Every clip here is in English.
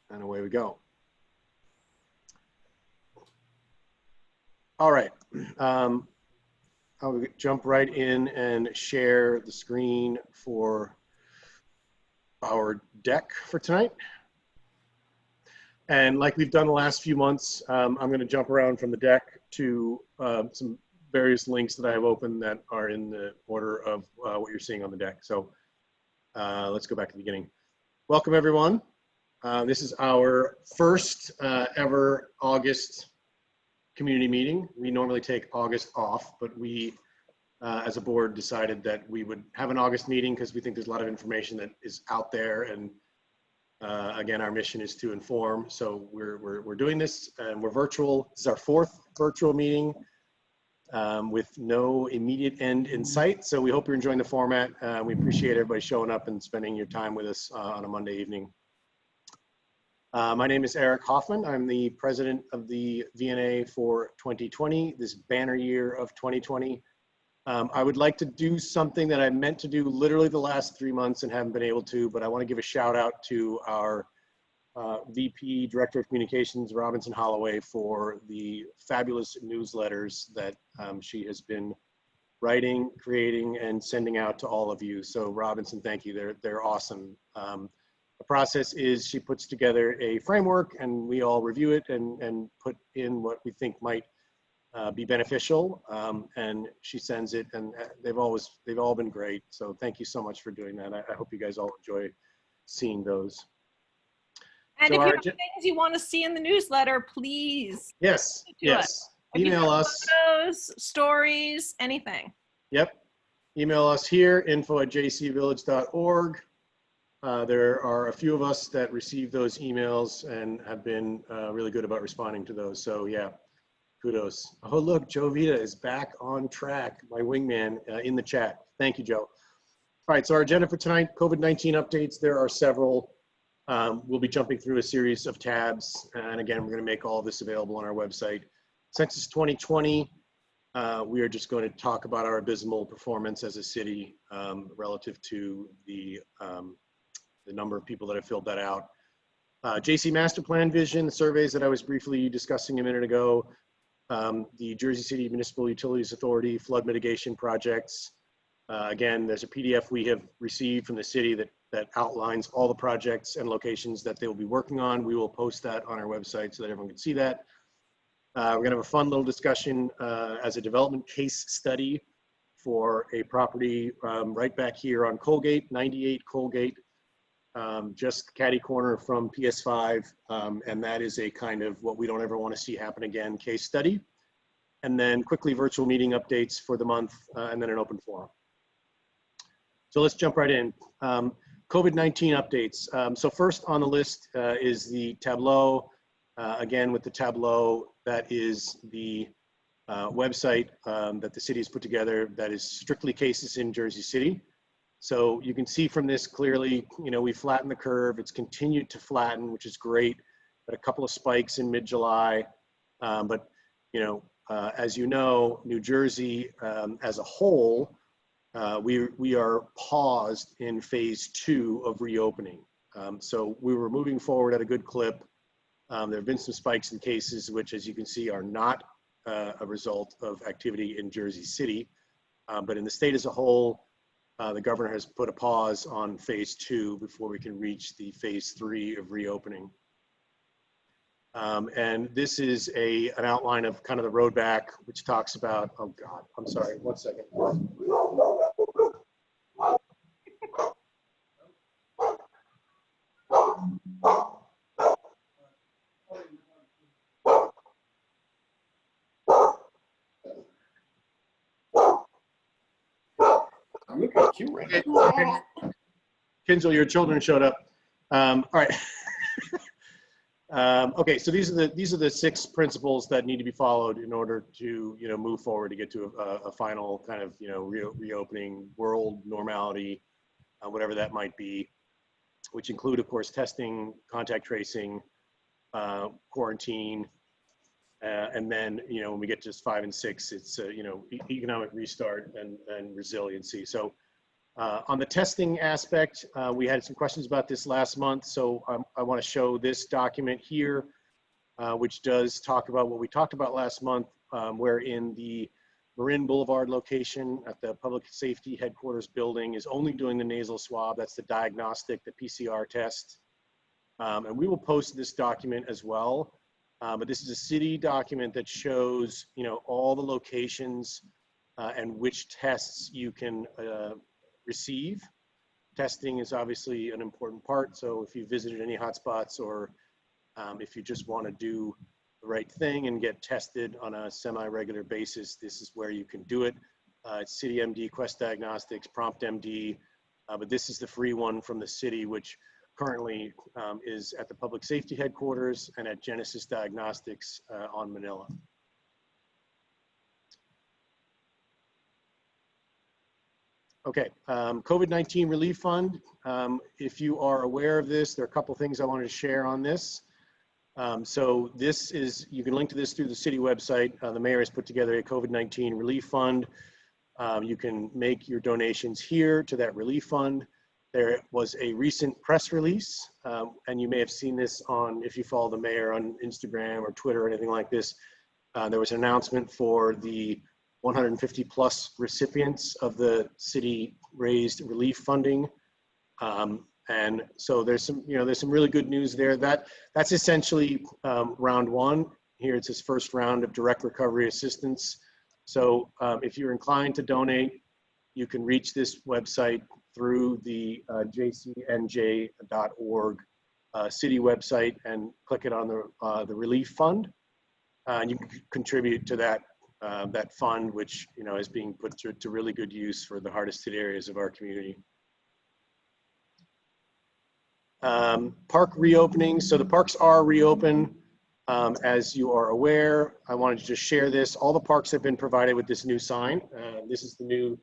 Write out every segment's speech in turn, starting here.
And away we go. All right. I'll jump right in and share the screen for our deck for tonight. And like we've done the last few months, I'm going to jump around from the deck to some various links that I have open that are in the order of what you're seeing on the deck. So let's go back to the beginning. Welcome, everyone. This is our first ever August community meeting. We normally take August off, but we, as a board, decided that we would have an August meeting because we think there's a lot of information that is out there. And again, our mission is to inform. So we're doing this, and we're virtual. This is our fourth virtual meeting with no immediate end in sight. So we hope you're enjoying the format. We appreciate everybody showing up and spending your time with us on a Monday evening. My name is Eric Hoffman. I'm the president of the VNA for 2020, this banner year of 2020. I would like to do something that I meant to do literally the last 3 months and haven't been able to, but I want to give a shout out to our VP, Director of Communications, Robinson Holloway, for the fabulous newsletters that she has been writing, creating, and sending out to all of you. So Robinson, thank you. They're awesome. The process is she puts together a framework and we all review it and put in what we think might be beneficial, and she sends it, and they've all been great. So thank you so much for doing that. I hope you guys all enjoy seeing those. And so if you have things you want to see in the newsletter, please. Yes, email us. Photos, stories, anything. Yep, email us here, info@jcvillage.org. There are a few of us that receive those emails and have been really good about responding to those. So yeah, kudos. Oh, look, Joe Vita is back on track, my wingman, in the chat. Thank you, Joe. All right, so our agenda for tonight, COVID-19 updates. There are several. We'll be jumping through a series of tabs. And again, we're going to make all of this available on our website. Census 2020, we are just going to talk about our abysmal performance as a city relative to the number of people that have filled that out. JC MASTERPLAN vision, the surveys that I was briefly discussing a minute ago, the Jersey City Municipal Utilities Authority flood mitigation projects. Again, there's a PDF we have received from the city that outlines all the projects and locations that they will be working on. We will post that on our website so that everyone can see that. We're gonna have a fun little discussion as a development case study for a property right back here on Colgate, 98 Colgate, just catty corner from PS5. And that is a kind of what we don't ever want to see happen again case study. And then quickly virtual meeting updates for the month, and then an open forum. So let's jump right in. COVID-19 updates. So first on the list is the Tableau. Again, with the Tableau, that is the website that the city has put together that is strictly cases in Jersey City. So you can see from this clearly, you know, we flattened the curve. It's continued to flatten, which is great. But a couple of spikes in mid-July. But, you know, as you know, New Jersey as a whole, we are paused in phase 2 of reopening. So we were moving forward at a good clip. There have been some spikes in cases, which as you can see are not a result of activity in Jersey City. But in the state as a whole, the governor has put a pause on phase 2 before we can reach the phase 3 of reopening. And this is an outline of kind of the road back, which talks about, oh God, I'm sorry, 1 second. I'm looking at you right now. Kinzel, your children showed up. All right. Okay, so these are the 6 principles that need to be followed in order to, you know, move forward to get to a final kind of, you know, reopening, world normality, whatever that might be, which include, of course, testing, contact tracing, quarantine, and then, you know, when we get to 5 and 6, it's you know, economic restart and resiliency. So On the testing aspect, we had some questions about this last month, so I want to show this document here, which does talk about what we talked about last month, where in the Marin Boulevard location at the Public Safety Headquarters building is only doing the nasal swab. That's the diagnostic, the PCR test. And we will post this document as well. But this is a city document that shows, all the locations and which tests you can receive. Testing is obviously an important part. So if you visited any hotspots or if you just want to do the right thing and get tested on a semi-regular basis, this is where you can do it. It's CityMD, Quest Diagnostics, PromptMD, but this is the free one from the city, which currently is at the Public Safety Headquarters and at Genesis Diagnostics on Manila. Okay, COVID-19 Relief Fund. If you are aware of this, there are a couple things I wanted to share on this. So this is, you can link to this through the city website. The mayor has put together a COVID-19 relief fund. You can make your donations here to that relief fund. There was a recent press release, and you may have seen this on, if you follow the mayor on Instagram or Twitter or anything like this, there was an announcement for the 150 plus recipients of the city raised relief funding. And so there's some, there's some really good news there. That's essentially round one. Here it's his first round of direct recovery assistance. So if you're inclined to donate, you can reach this website through the jcnj.org city website and click it on the relief fund. And you can contribute to that that fund, which is being put to really good use for the hardest hit areas of our community. Park reopening. So the parks are reopened. As you are aware, I wanted to just share this. All the parks have been provided with this new sign. This is the new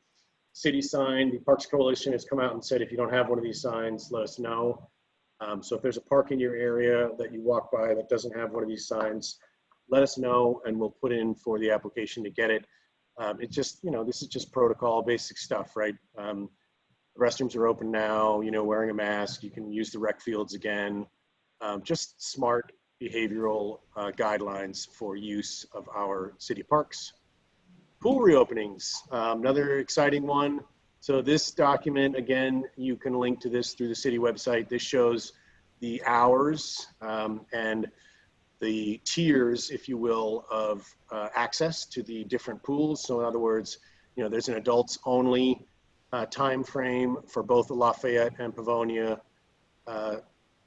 city sign. The Parks Coalition has come out and said, if you don't have one of these signs, let us know. So if there's a park in your area that you walk by that doesn't have one of these signs, let us know and we'll put in for the application to get it. It's just, this is just protocol, basic stuff, right? The restrooms are open now, wearing a mask, you can use the rec fields again. Just smart behavioral guidelines for use of our city parks. Pool reopenings, another exciting one. So this document, again, you can link to this through the city website. This shows the hours and the tiers, if you will, of access to the different pools. So in other words, there's an adults only time frame for both the Lafayette and Pavonia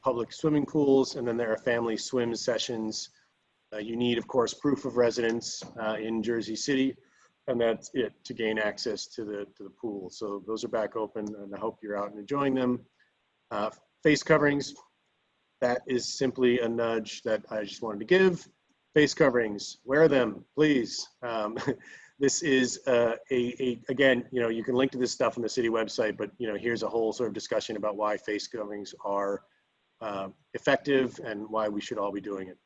public swimming pools, and then there are family swim sessions. You need, of course, proof of residence in Jersey City, and that's it to gain access to the pool. So those are back open, and I hope you're out and enjoying them. Face coverings, that is simply a nudge that I just wanted to give. Face coverings, wear them, please. This is again, you can link to this stuff on the city website, but here's a whole sort of discussion about why face coverings are effective and why we should all be doing it.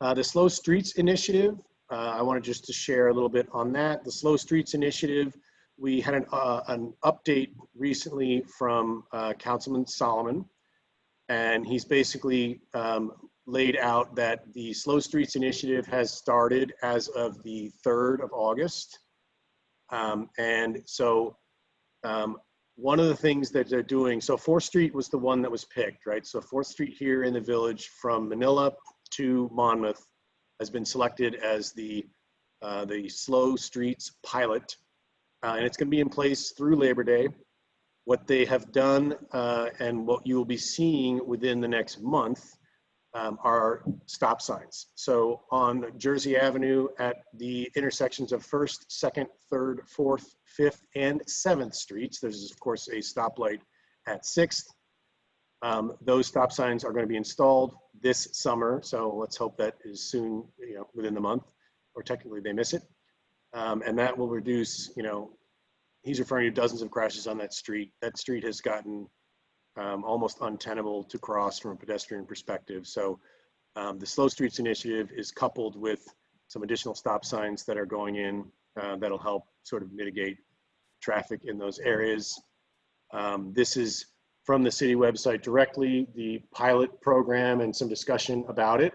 The Slow Streets Initiative, I wanted just to share a little bit on that. The Slow Streets Initiative, we had an update recently from Councilman Solomon, and he's basically laid out that the Slow Streets Initiative has started as of the 3rd of August. And so one of the things that they're doing, so 4th Street was the one that was picked, right? So 4th Street here in the village from Manila to Monmouth has been selected as the Slow Streets pilot. And it's gonna be in place through Labor Day. What they have done and what you will be seeing within the next month are stop signs. So on Jersey Avenue at the intersections of 1st, 2nd, 3rd, 4th, 5th, and 7th Streets, there's of course a stoplight at 6th. Those stop signs are going to be installed this summer. So let's hope that is soon, within the month, or technically they miss it. And that will reduce, he's referring to dozens of crashes on that street. That street has gotten almost untenable to cross from a pedestrian perspective. So the Slow Streets Initiative is coupled with some additional stop signs that are going in that'll help sort of mitigate traffic in those areas. This is from the city website directly, the pilot program and some discussion about it.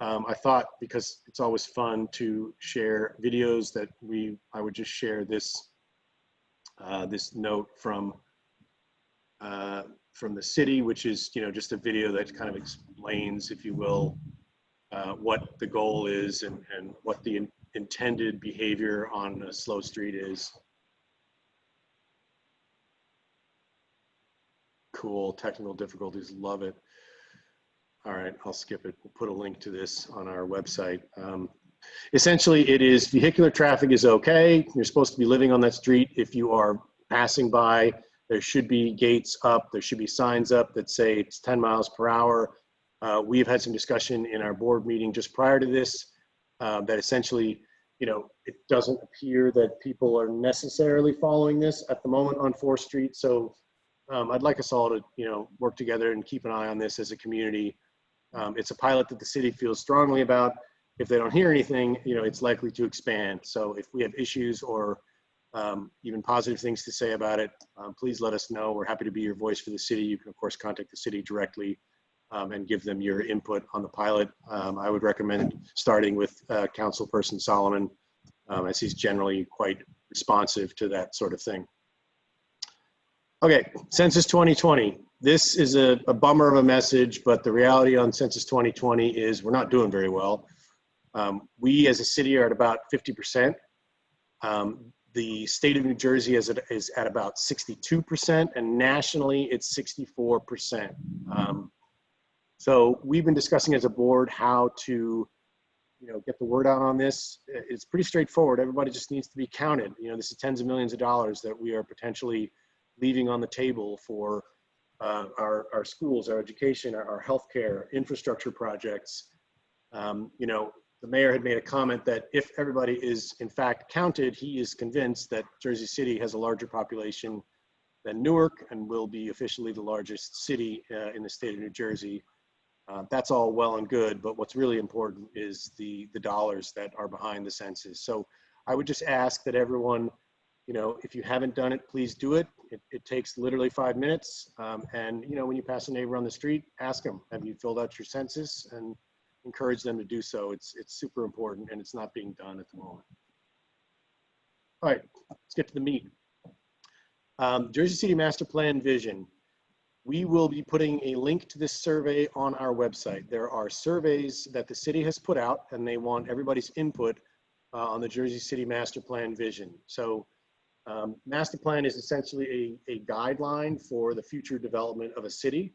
I thought, because it's always fun to share videos, that I would just share this this note from the city, which is, you know, just a video that kind of explains, if you will, what the goal is and what the intended behavior on a slow street is. Cool, technical difficulties, love it. All right, I'll skip it. We'll put a link to this on our website. Essentially, it is vehicular traffic is okay. You're supposed to be living on that street. If you are passing by, there should be gates up. There should be signs up that say it's 10 miles per hour. We've had some discussion in our board meeting just prior to this that essentially, you know, it doesn't appear that people are necessarily following this at the moment on 4th Street. So I'd like us all to, you know, work together and keep an eye on this as a community. It's a pilot that the city feels strongly about. If they don't hear anything, you know, it's likely to expand. So if we have issues or even positive things to say about it, please let us know. We're happy to be your voice for the city. You can, of course, contact the city directly and give them your input on the pilot. I would recommend starting with Councilperson Solomon, as he's generally quite responsive to that sort of thing. Okay, Census 2020. This is a bummer of a message, but the reality on Census 2020 is we're not doing very well. We as a city are at about 50%. The state of New Jersey is at about 62%, and nationally it's 64%. So we've been discussing as a board how to, you know, get the word out on this. It's pretty straightforward. Everybody just needs to be counted. You know, this is tens of millions of dollars that we are potentially leaving on the table for our schools, our education, our healthcare, infrastructure projects. You know, the mayor had made a comment that if everybody is in fact counted, he is convinced that Jersey City has a larger population than Newark and will be officially the largest city in the state of New Jersey. That's all well and good, but what's really important is the dollars that are behind the census. So I would just ask that everyone, you know, if you haven't done it, please do it. It takes literally 5 minutes. And, you know, when you pass a neighbor on the street, ask them, have you filled out your census? And encourage them to do so. It's super important, and it's not being done at the moment. All right, let's get to the meat. Jersey City Master Plan Vision. We will be putting a link to this survey on our website. There are surveys that the city has put out, and they want everybody's input on the Jersey City Master Plan Vision. So Master Plan is essentially a guideline for the future development of a city.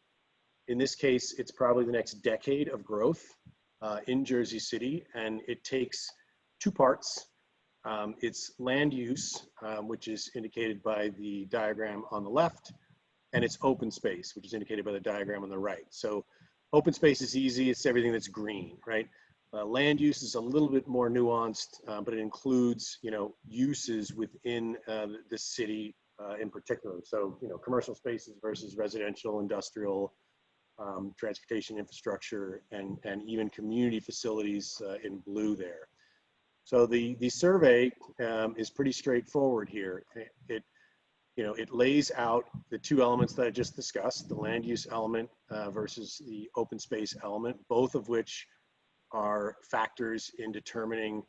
In this case, it's probably the next decade of growth in Jersey City, and it takes 2 parts. It's land use, which is indicated by the diagram on the left, and it's open space, which is indicated by the diagram on the right. So open space is easy. It's everything that's green, right? Land use is a little bit more nuanced, but it includes, you know, uses within the city in particular. So, you know, commercial spaces versus residential, industrial, transportation infrastructure, and even community facilities in blue there. So the survey is pretty straightforward here. It lays out the 2 elements that I just discussed, the land use element versus the open space element, both of which are factors in determining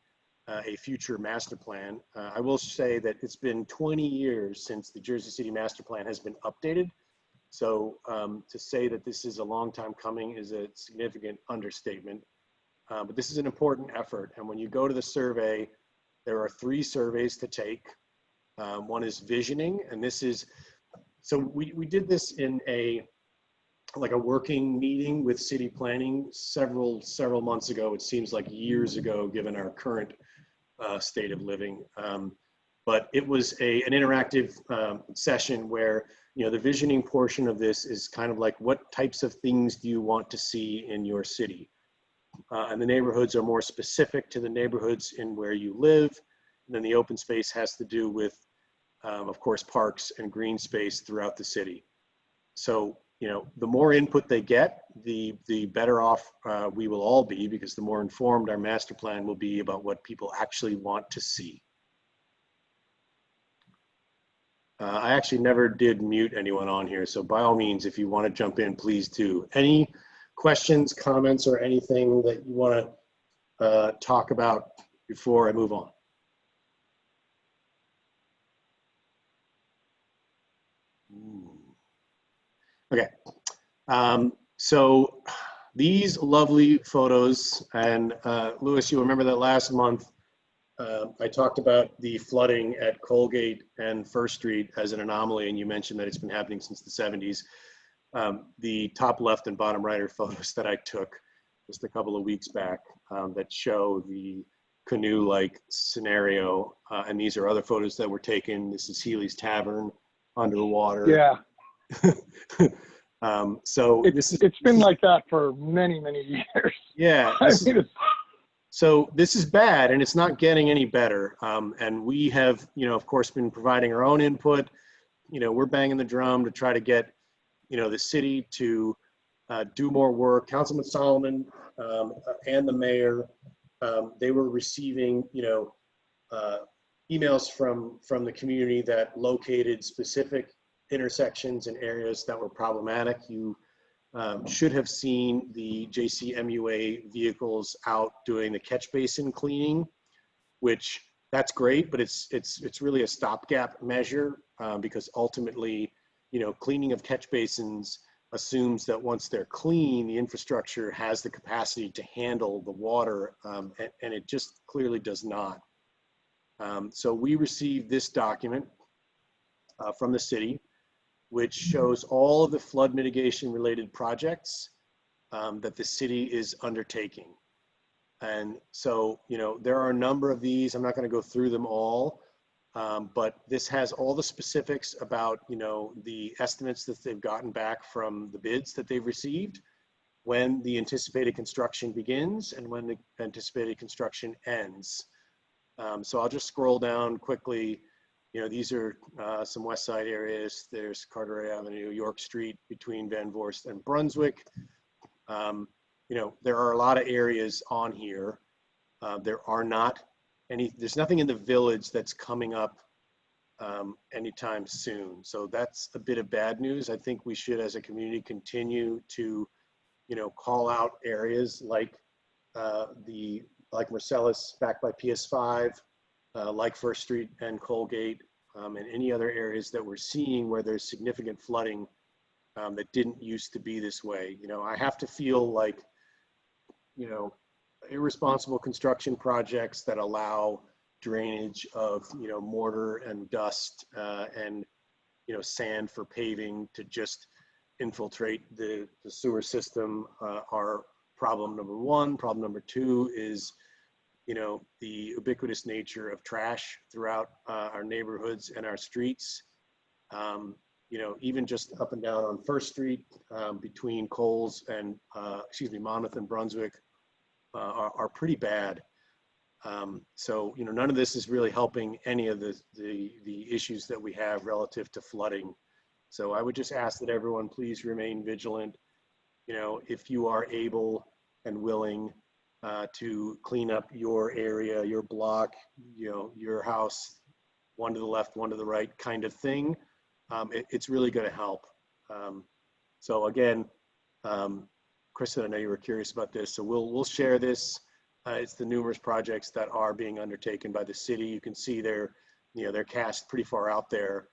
a future master plan. I will say that it's been 20 years since the Jersey City Master Plan has been updated. So to say that this is a long time coming is a significant understatement. But this is an important effort. And when you go to the survey, there are 3 surveys to take. One is visioning, and this is, so we did this in a working meeting with city planning several months ago. It seems like years ago, given our current state of living. But it was an interactive session where, you know, the visioning portion of this is kind of like, what types of things do you want to see in your city? And the neighborhoods are more specific to the neighborhoods in where you live. And then the open space has to do with, of course, parks and green space throughout the city. So, you know, the more input they get, the better off we will all be, because the more informed our master plan will be about what people actually want to see. I actually never did mute anyone on here, so by all means, if you want to jump in, please do. Any questions, comments, or anything that you want to talk about before I move on? Okay, so these lovely photos, and Louis, you remember that last month I talked about the flooding at Colgate and First Street as an anomaly, and you mentioned that it's been happening since the 70s. The top left and bottom right are photos that I took just a couple of weeks back that show the canoe-like scenario, and these are other photos that were taken. This is Healy's Tavern underwater. Yeah. So it's been like that for many years. Yeah. So this is bad, and it's not getting any better. And we have, of course, been providing our own input. We're banging the drum to try to get, the city to do more work. Councilman Solomon and the mayor, they were receiving, emails from the community that located specific intersections and areas that were problematic. You should have seen the JCMUA vehicles out doing the catch basin cleaning, which that's great, but it's really a stopgap measure because ultimately, cleaning of catch basins assumes that once they're clean, the infrastructure has the capacity to handle the water, and it just clearly does not. So we received this document from the city, which shows all of the flood mitigation related projects that the city is undertaking. And so, there are a number of these. I'm not going to go through them all, but this has all the specifics about, the estimates that they've gotten back from the bids that they've received, when the anticipated construction begins and when the anticipated construction ends. So I'll just scroll down quickly. These are some West Side areas. There's Carteret Avenue, York Street between Van Voorst and Brunswick. There are a lot of areas on here. There's nothing in the village that's coming up anytime soon. So that's a bit of bad news. I think we should, as a community, continue to, call out areas like Marcellus back by PS5, like First Street and Colgate, and any other areas that we're seeing where there's significant flooding that didn't used to be this way. I have to feel like, irresponsible construction projects that allow drainage of, mortar and dust and, sand for paving to just infiltrate the sewer system are problem number one. Problem number two is, the ubiquitous nature of trash throughout our neighborhoods and our streets. Even just up and down on First Street between Coles and, Monmouth and Brunswick are pretty bad. So, none of this is really helping any of the issues that we have relative to flooding. So I would just ask that everyone please remain vigilant. If you are able and willing to clean up your area, your block, your house, one to the left, one to the right kind of thing, it's really going to help. So again, Kristen, I know you were curious about this, so we'll share this. It's the numerous projects that are being undertaken by the city. You can see they're cast pretty far out there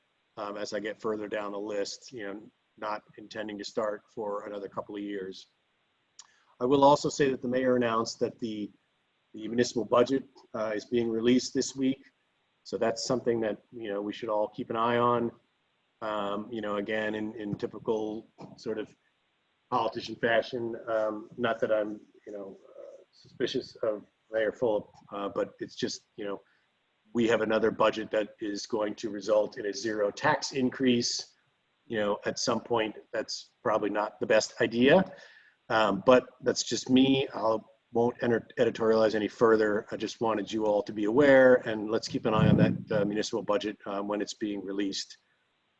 as I get further down the list, not intending to start for another couple of years. I will also say that the mayor announced that the municipal budget is being released this week. So that's something that, we should all keep an eye on. Again, in typical sort of politician fashion, not that I'm, suspicious of Mayor Fulop, but it's just, we have another budget that is going to result in a zero tax increase. At some point, that's probably not the best idea, but that's just me. Won't editorialize any further. I just wanted you all to be aware, and let's keep an eye on that municipal budget when it's being released.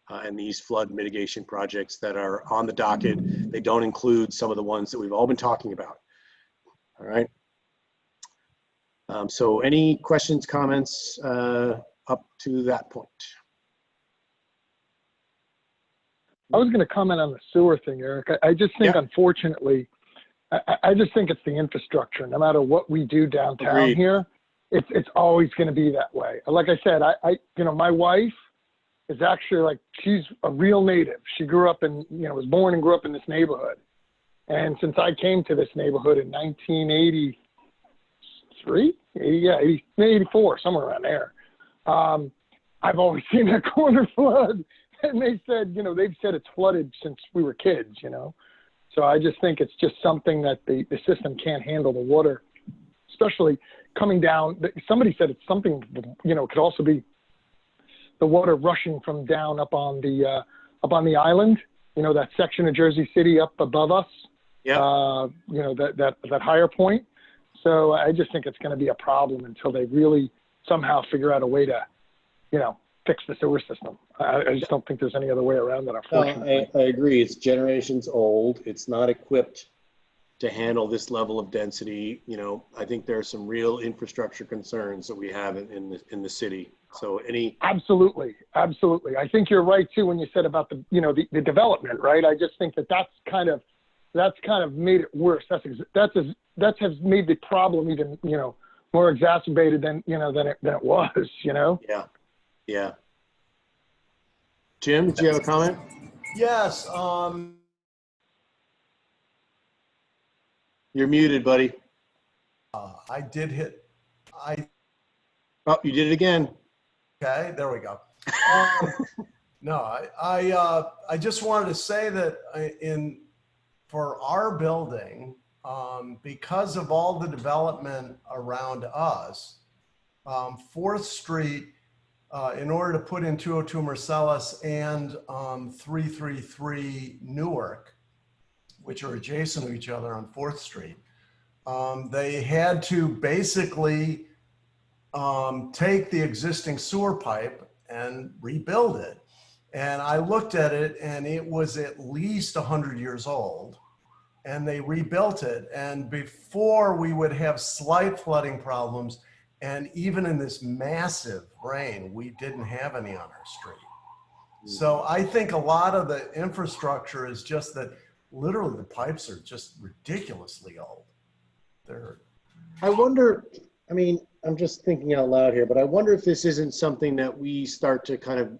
And these flood mitigation projects that are on the docket, they don't include some of the ones that we've all been talking about. All right. So any questions, comments up to that point? I was going to comment on the sewer thing, Eric. I just think, unfortunately, I just think it's the infrastructure. No matter what we do downtown Agreed. here, it's always going to be that way. Like I said, my wife is actually like, she's a real native. She grew up in, was born and grew up in this neighborhood. And since I came to this neighborhood in 1983, 84, somewhere around there, I've always seen that corner flood. And they said, they've said it's flooded since we were kids, So I just think it's just something that the system can't handle the water, especially coming down. Somebody said it's something, could also be the water rushing from down up on the island, that section of Jersey City up above us. Yeah. That higher point. So I just think it's going to be a problem until they really somehow figure out a way to, fix the sewer system. I just don't think there's any other way around that, unfortunately. I agree. It's generations old. It's not equipped to handle this level of density. I think there are some real infrastructure concerns that we have in the city. So Absolutely. I think you're right too when you said about the development, right? I just think that's kind of made it worse. That has made the problem even more exacerbated than it was. Yeah. Jim, do you have a comment? Yes. You're muted, buddy. I did hit. Oh, you did it again. Okay, there we go. No, I just wanted to say that for our building, because of all the development around us, 4th Street, in order to put in 202 Marcellus and 333 Newark, which are adjacent to each other on 4th Street, they had to basically take the existing sewer pipe and rebuild it. And I looked at it and it was at least 100 years old, and they rebuilt it. And before we would have slight flooding problems, and even in this massive rain, we didn't have any on our street. So I think a lot of the infrastructure is just that literally the pipes are just ridiculously old. I wonder, I'm just thinking out loud here, but I wonder if this isn't something that we start to kind of,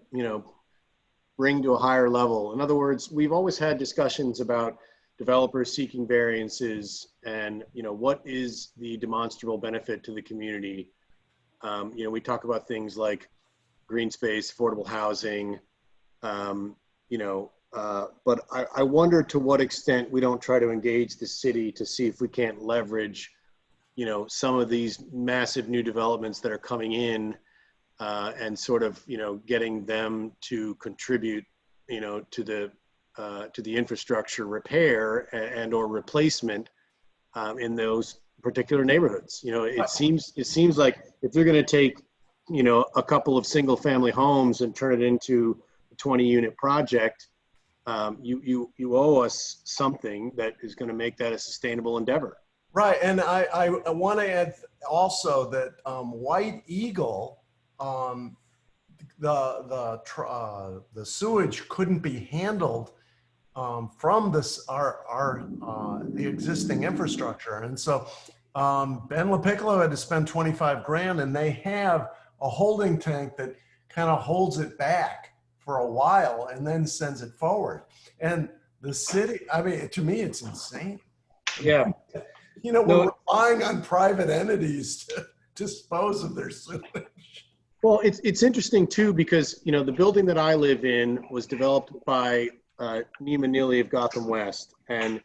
bring to a higher level. In other words, we've always had discussions about developers seeking variances and, what is the demonstrable benefit to the community. We talk about things like green space, affordable housing, but I wonder to what extent we don't try to engage the city to see if we can't leverage, some of these massive new developments that are coming in and sort of, getting them to contribute, to the infrastructure repair and or replacement in those particular neighborhoods. It seems like if they're going to take, a couple of single family homes and turn it into a 20-unit project, you owe us something that is going to make that a sustainable endeavor. Right, and I want to add also that White Eagle, the sewage couldn't be handled from the existing infrastructure, and so Ben LaPiccolo had to spend 25 grand, and they have a holding tank that kind of holds it back for a while and then sends it forward. And the city, to me, it's insane. Yeah. We're relying on private entities to dispose of their sewage. Well, it's interesting too, because, the building that I live in was developed by Neiman Neely of Gotham West. And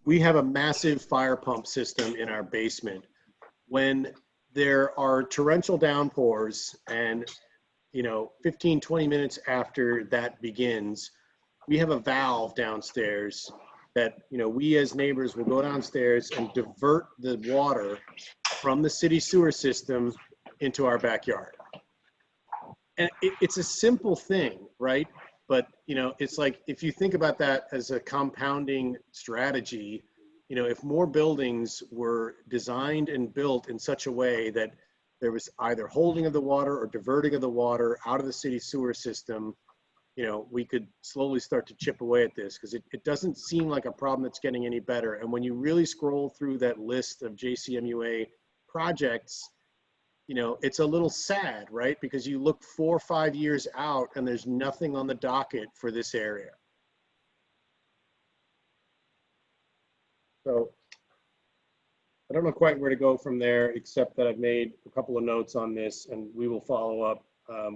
we have a massive fire pump system in our basement. When there are torrential downpours and, 15, 20 minutes after that begins, we have a valve downstairs that, we as neighbors will go downstairs and divert the water from the city sewer system into our backyard. And it's a simple thing, right? But, it's like, if you think about that as a compounding strategy, if more buildings were designed and built in such a way that there was either holding of the water or diverting of the water out of the city sewer system, you know, we could slowly start to chip away at this, because it doesn't seem like a problem that's getting any better. And when you really scroll through that list of JCMUA projects, you know, it's a little sad, right? Because you look 4 or 5 years out and there's nothing on the docket for this area. So I don't know quite where to go from there, except that I've made a couple of notes on this, and we will follow up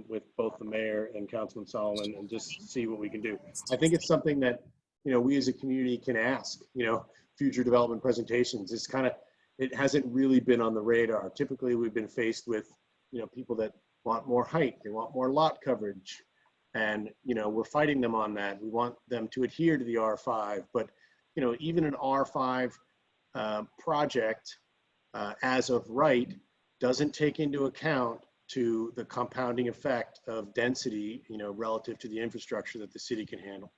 with both the mayor and Councilman Solomon and just see what we can do. I think it's something that, you know, we as a community can ask, you know, future development presentations. It's kind of, it hasn't really been on the radar. Typically, we've been faced with, you know, people that want more height, they want more lot coverage. And, you know, we're fighting them on that. We want them to adhere to the R5, but, you know, even an R5 project as of right doesn't take into account to the compounding effect of density, you know, relative to the infrastructure that the city can handle.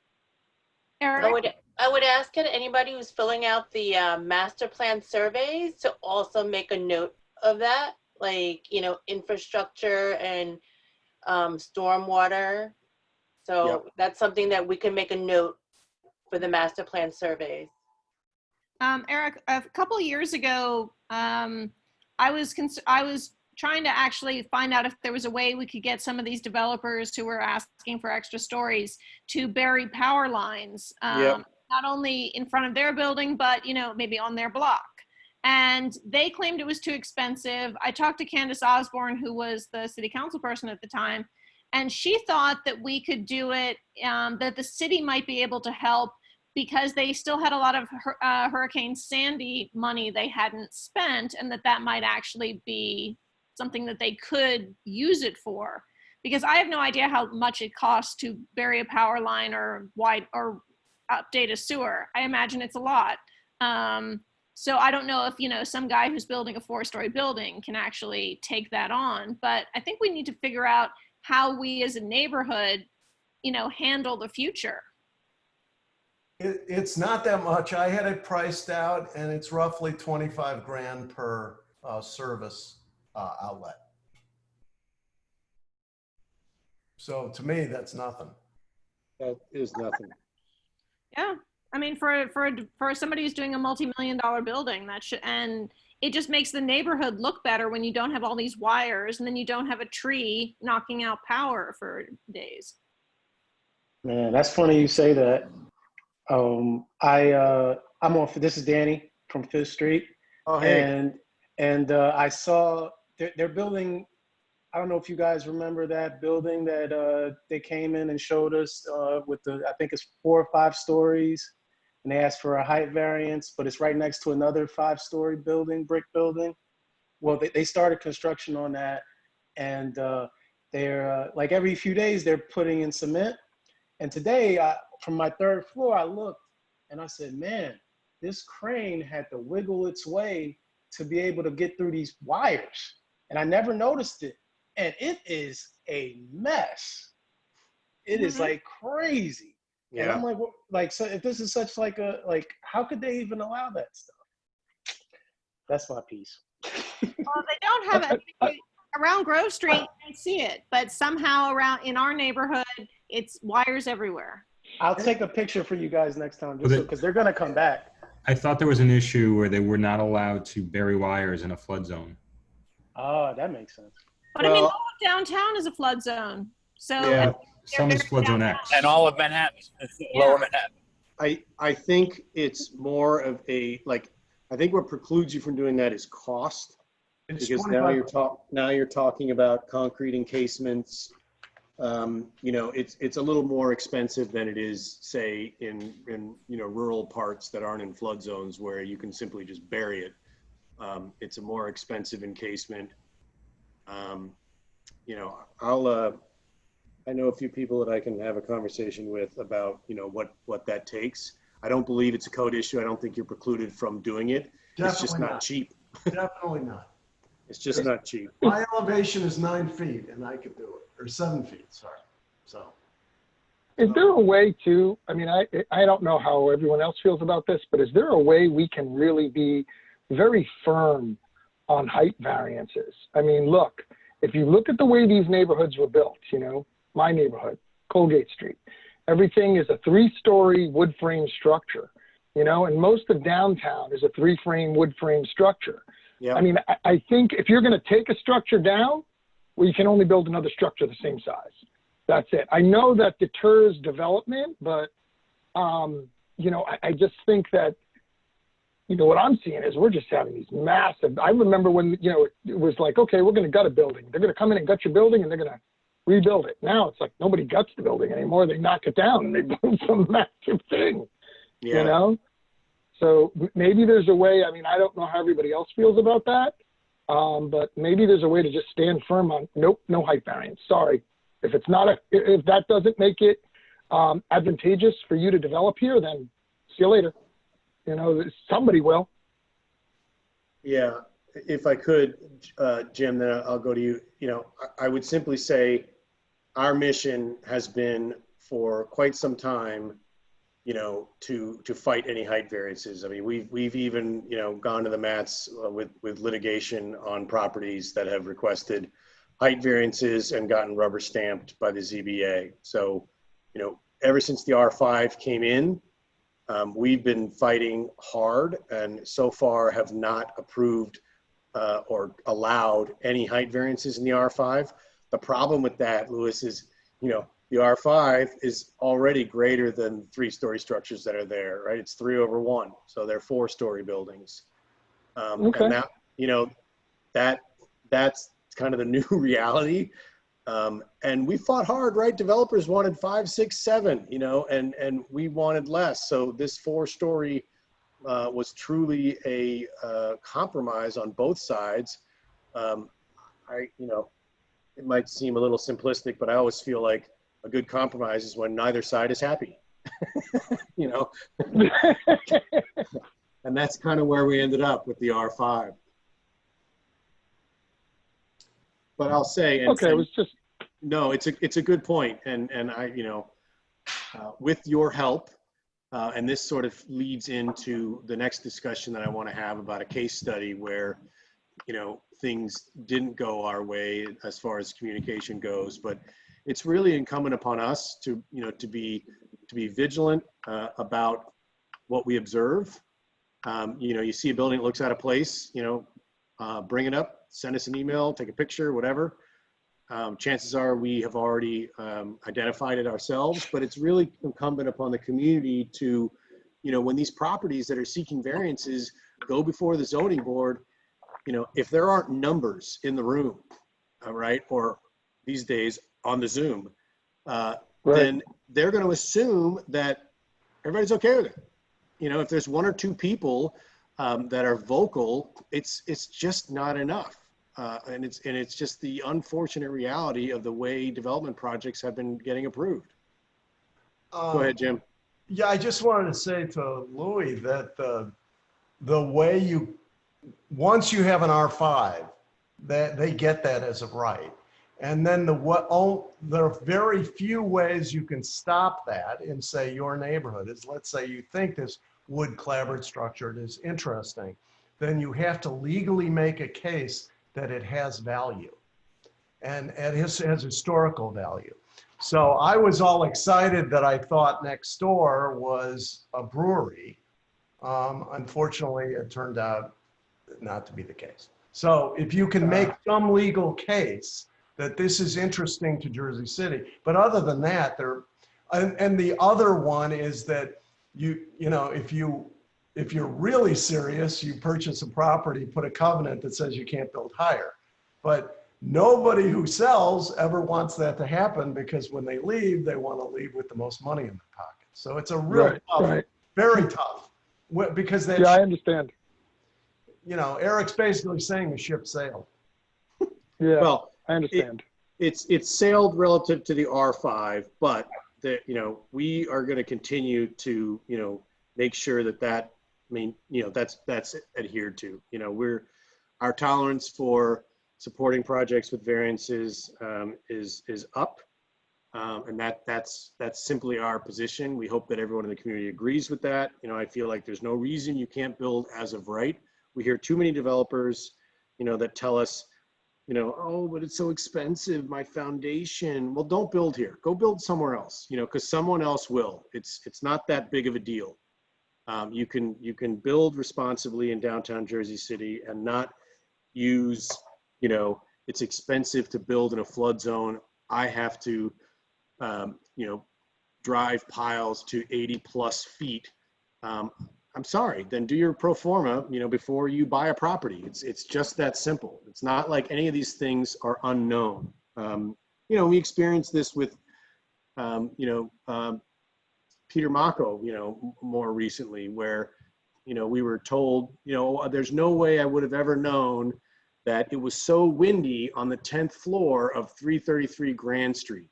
Eric? I would ask anybody who's filling out the master plan surveys to also make a note of that, like, you know, infrastructure and stormwater. So Yep. that's something that we can make a note for the master plan surveys. Eric, a couple of years ago, I was trying to actually find out if there was a way we could get some of these developers who were asking for extra stories to bury power lines, Yep. not only in front of their building, but, you know, maybe on their block. And they claimed it was too expensive. I talked to Candace Osborne, who was the city council person at the time, and she thought that we could do it, that the city might be able to help, because they still had a lot of Hurricane Sandy money they hadn't spent, and that might actually be something that they could use it for. Because I have no idea how much it costs to bury a power line or update a sewer. I imagine it's a lot. So I don't know if, you know, some guy who's building a 4-story building can actually take that on. But I think we need to figure out how we as a neighborhood, you know, handle the future. It's not that much. I had it priced out, and it's roughly 25 grand per service outlet. So to me, that's nothing. That is nothing. Yeah, I mean, for somebody who's doing a multi-million-dollar building, and it just makes the neighborhood look better when you don't have all these wires, and then you don't have a tree knocking out power for days. Man, that's funny you say that. I'm on. This is Danny from Fifth Street. Oh, hey. And I saw they're building. I don't know if you guys remember that building that they came in and showed us with I think it's 4 or 5 stories, and they asked for a height variance, but it's right next to another 5-story building, brick building. Well, they started construction on that, and they're like every few days they're putting in cement. And today, from my 3rd floor, I looked and I said, man, this crane had to wiggle its way to be able to get through these wires. And I never noticed it. And it is a mess. It is like crazy. Yeah. And I'm like, well, like, so if this is such like how could they even allow that stuff? That's my piece. Well, they don't have it around Grove Street. You can see it, but somehow around in our neighborhood, it's wires everywhere. I'll take a picture for you guys next time, just because they're gonna come back. I thought there was an issue where they were not allowed to bury wires in a flood zone. Oh, that makes sense. But I mean, all of downtown is a flood zone. So Yeah. Some is flood zone X. And all of Manhattan, lower Manhattan. I think it's more of a, like, I think what precludes you from doing that is cost. Because now you're talking about concrete encasements. You know, it's a little more expensive than it is, say, in you know, rural parts that aren't in flood zones where you can simply just bury it. It's a more expensive encasement. You know, I know a few people that I can have a conversation with about, you know, what that takes. I don't believe it's a code issue. I don't think you're precluded from doing it. It's just not cheap. Definitely not. It's just not cheap. My elevation is 9 feet, and I could do it, or 7 feet. Sorry. So. Is there a way to, I mean, I don't know how everyone else feels about this, but is there a way we can really be very firm on height variances? I mean, look, if you look at the way these neighborhoods were built, you know, my neighborhood, Colgate Street. Everything is a 3-story wood frame structure, you know, and most of downtown is a 3-frame wood frame structure. Yep. I mean, I think if you're going to take a structure down, well, you can only build another structure the same size. That's it. I know that deters development, but, you know, I just think that, you know, what I'm seeing is we're just having these massive, I remember when, you know, it was like, okay, we're going to gut a building. They're going to come in and gut your building and they're going to rebuild it. Now it's like nobody guts the building anymore. They knock it down and they build some massive thing, you know? So maybe there's a way, I mean, I don't know how everybody else feels about that, but maybe there's a way to just stand firm on, nope, no height variance. Sorry. If it's not if that doesn't make it advantageous for you to develop here, then see you later. You know, somebody will. Yeah, if I could, Jim, then I'll go to you. You know, I would simply say our mission has been for quite some time, you know, to fight any height variances. I mean, we've even, you know, gone to the mats with litigation on properties that have requested height variances and gotten rubber stamped by the ZBA. So, you know, ever since the R5 came in, we've been fighting hard and so far have not approved or allowed any height variances in the R5. The problem with that, Louis, is, you know, the R5 is already greater than 3-story structures that are there, right? It's 3/1. So they're 4-story buildings. Okay. And that, you know, that's kind of the new reality. And we fought hard, right? Developers wanted 5, 6, 7, you know, and we wanted less. So this 4-story was truly a compromise on both sides. You know, it might seem a little simplistic, but I always feel like a good compromise is when neither side is happy, you know? And that's kind of where we ended up with the R5. But I'll say, okay, it was just, no, it's a good point. And I, you know, with your help, and this sort of leads into the next discussion that I want to have about a case study where, you know, things didn't go our way as far as communication goes, but it's really incumbent upon us to, you know, to be vigilant about what we observe. You know, you see a building that looks out of place, you know, bring it up, send us an email, take a picture, whatever. Chances are we have already identified it ourselves, but it's really incumbent upon the community to, you know, when these properties that are seeking variances go before the zoning board, you know, if there aren't numbers in the room, all right, or these days on the Zoom, then they're going to assume that everybody's okay with it. You know, if there's 1 or 2 people that are vocal, it's just not enough. And it's just the unfortunate reality of the way development projects have been getting approved. Go ahead, Jim. Yeah, I just wanted to say to Louis that the way you, once you have an R5, that they get that as a right. And then there are very few ways you can stop that in, say, your neighborhood. Is, let's say you think this wood clapboard structure is interesting, then you have to legally make a case that it has value and it has historical value. So I was all excited that I thought next door was a brewery. Unfortunately, it turned out not to be the case. So if you can make some legal case that this is interesting to Jersey City, but other than that, and the other one is that you know, if you're really serious, you purchase a property, put a covenant that says you can't build higher. But nobody who sells ever wants that to happen, because when they leave, they want to leave with the most money in their pocket. So it's a real tough, very tough, because that, yeah, I understand. You know, Eric's basically saying the ship sailed. Yeah, well, I understand. It's sailed relative to the R5, but you know, we are going to continue to, you know, make sure that I mean, you know, that's adhered to. You know, our tolerance for supporting projects with variances is up, and that's simply our position. We hope that everyone in the community agrees with that. You know, I feel like there's no reason you can't build as of right. We hear too many developers, you know, that tell us, you know, oh, but it's so expensive, my foundation. Well, don't build here. Go build somewhere else, you know, because someone else will. It's not that big of a deal. You can build responsibly in downtown Jersey City and not use, you know, it's expensive to build in a flood zone. I have to, you know, drive piles to 80+ feet. I'm sorry, then do your pro forma, you know, before you buy a property. It's just that simple. It's not like any of these things are unknown. You know, we experienced this with, you know, Peter Mako, you know, more recently, where, you know, we were told, you know, there's no way I would have ever known that it was so windy on the 10th floor of 333 Grand Street.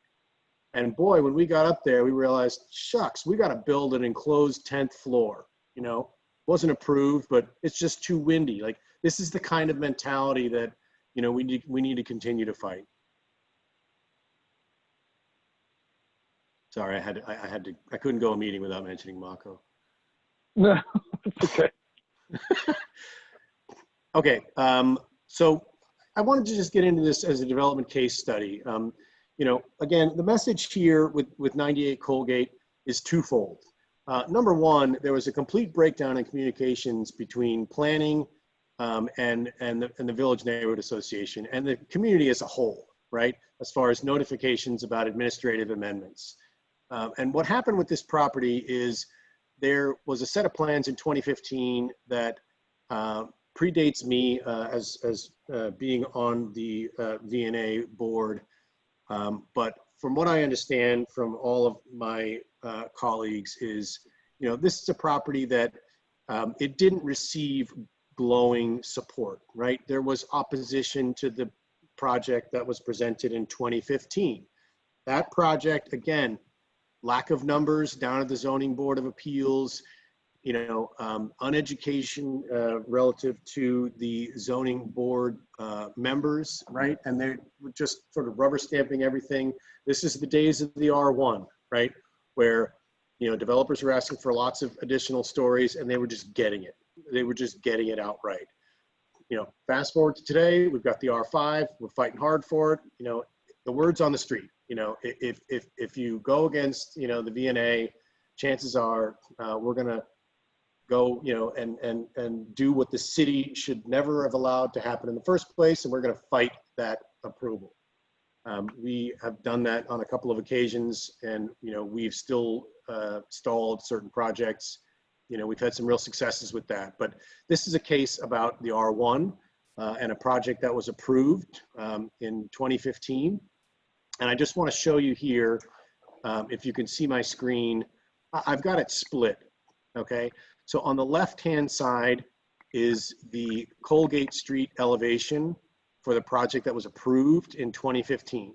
And boy, when we got up there, we realized, shucks, we got to build an enclosed 10th floor. You know, wasn't approved, but it's just too windy. Like, this is the kind of mentality that, you know, we need to continue to fight. Sorry, I couldn't go a meeting without mentioning Mako. No, it's okay. Okay, so I wanted to just get into this as a development case study. You know, again, the message here with 98 Colgate is twofold. Number one, there was a complete breakdown in communications between planning and the Village Neighborhood Association and the community as a whole, right? As far as notifications about administrative amendments. And what happened with this property is there was a set of plans in 2015 that predates me as being on the VNA board. But from what I understand from all of my colleagues is, you know, this is a property that it didn't receive glowing support, right? There was opposition to the project that was presented in 2015. That project, again, lack of numbers down at the Zoning Board of Appeals, you know, uneducation relative to the zoning board members, right? And they're just sort of rubber stamping everything. This is the days of the R1, right? Where, you know, developers were asking for lots of additional stories and they were just getting it. They were just getting it outright. You know, fast forward to today, we've got the R5, we're fighting hard for it. You know, the word's on the street. You know, if you go against, you know, the VNA, chances are we're gonna go, you know, and do what the city should never have allowed to happen in the first place, and we're gonna fight that approval. We have done that on a couple of occasions, and, you know, we've still stalled certain projects. You know, we've had some real successes with that, but this is a case about the R1 and a project that was approved in 2015. And I just want to show you here, if you can see my screen, I've got it split, okay? So on the left-hand side is the Colgate Street elevation for the project that was approved in 2015.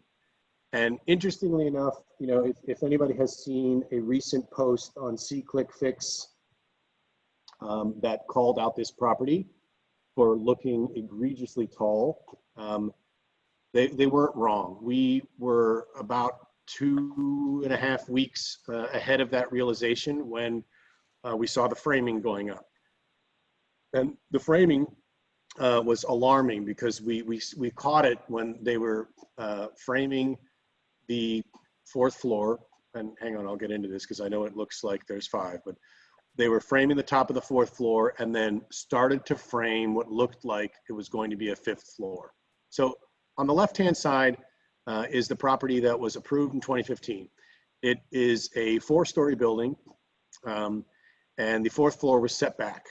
And interestingly enough, you know, if anybody has seen a recent post on SeeClickFix that called out this property for looking egregiously tall, they weren't wrong. We were about 2.5 weeks ahead of that realization when we saw the framing going up. And the framing was alarming because we caught it when they were framing the 4th floor. And hang on, I'll get into this because I know it looks like there's 5, but they were framing the top of the 4th floor and then started to frame what looked like it was going to be a 5th floor. So on the left-hand side is the property that was approved in 2015. It is a 4-story building, and the 4th floor was set back.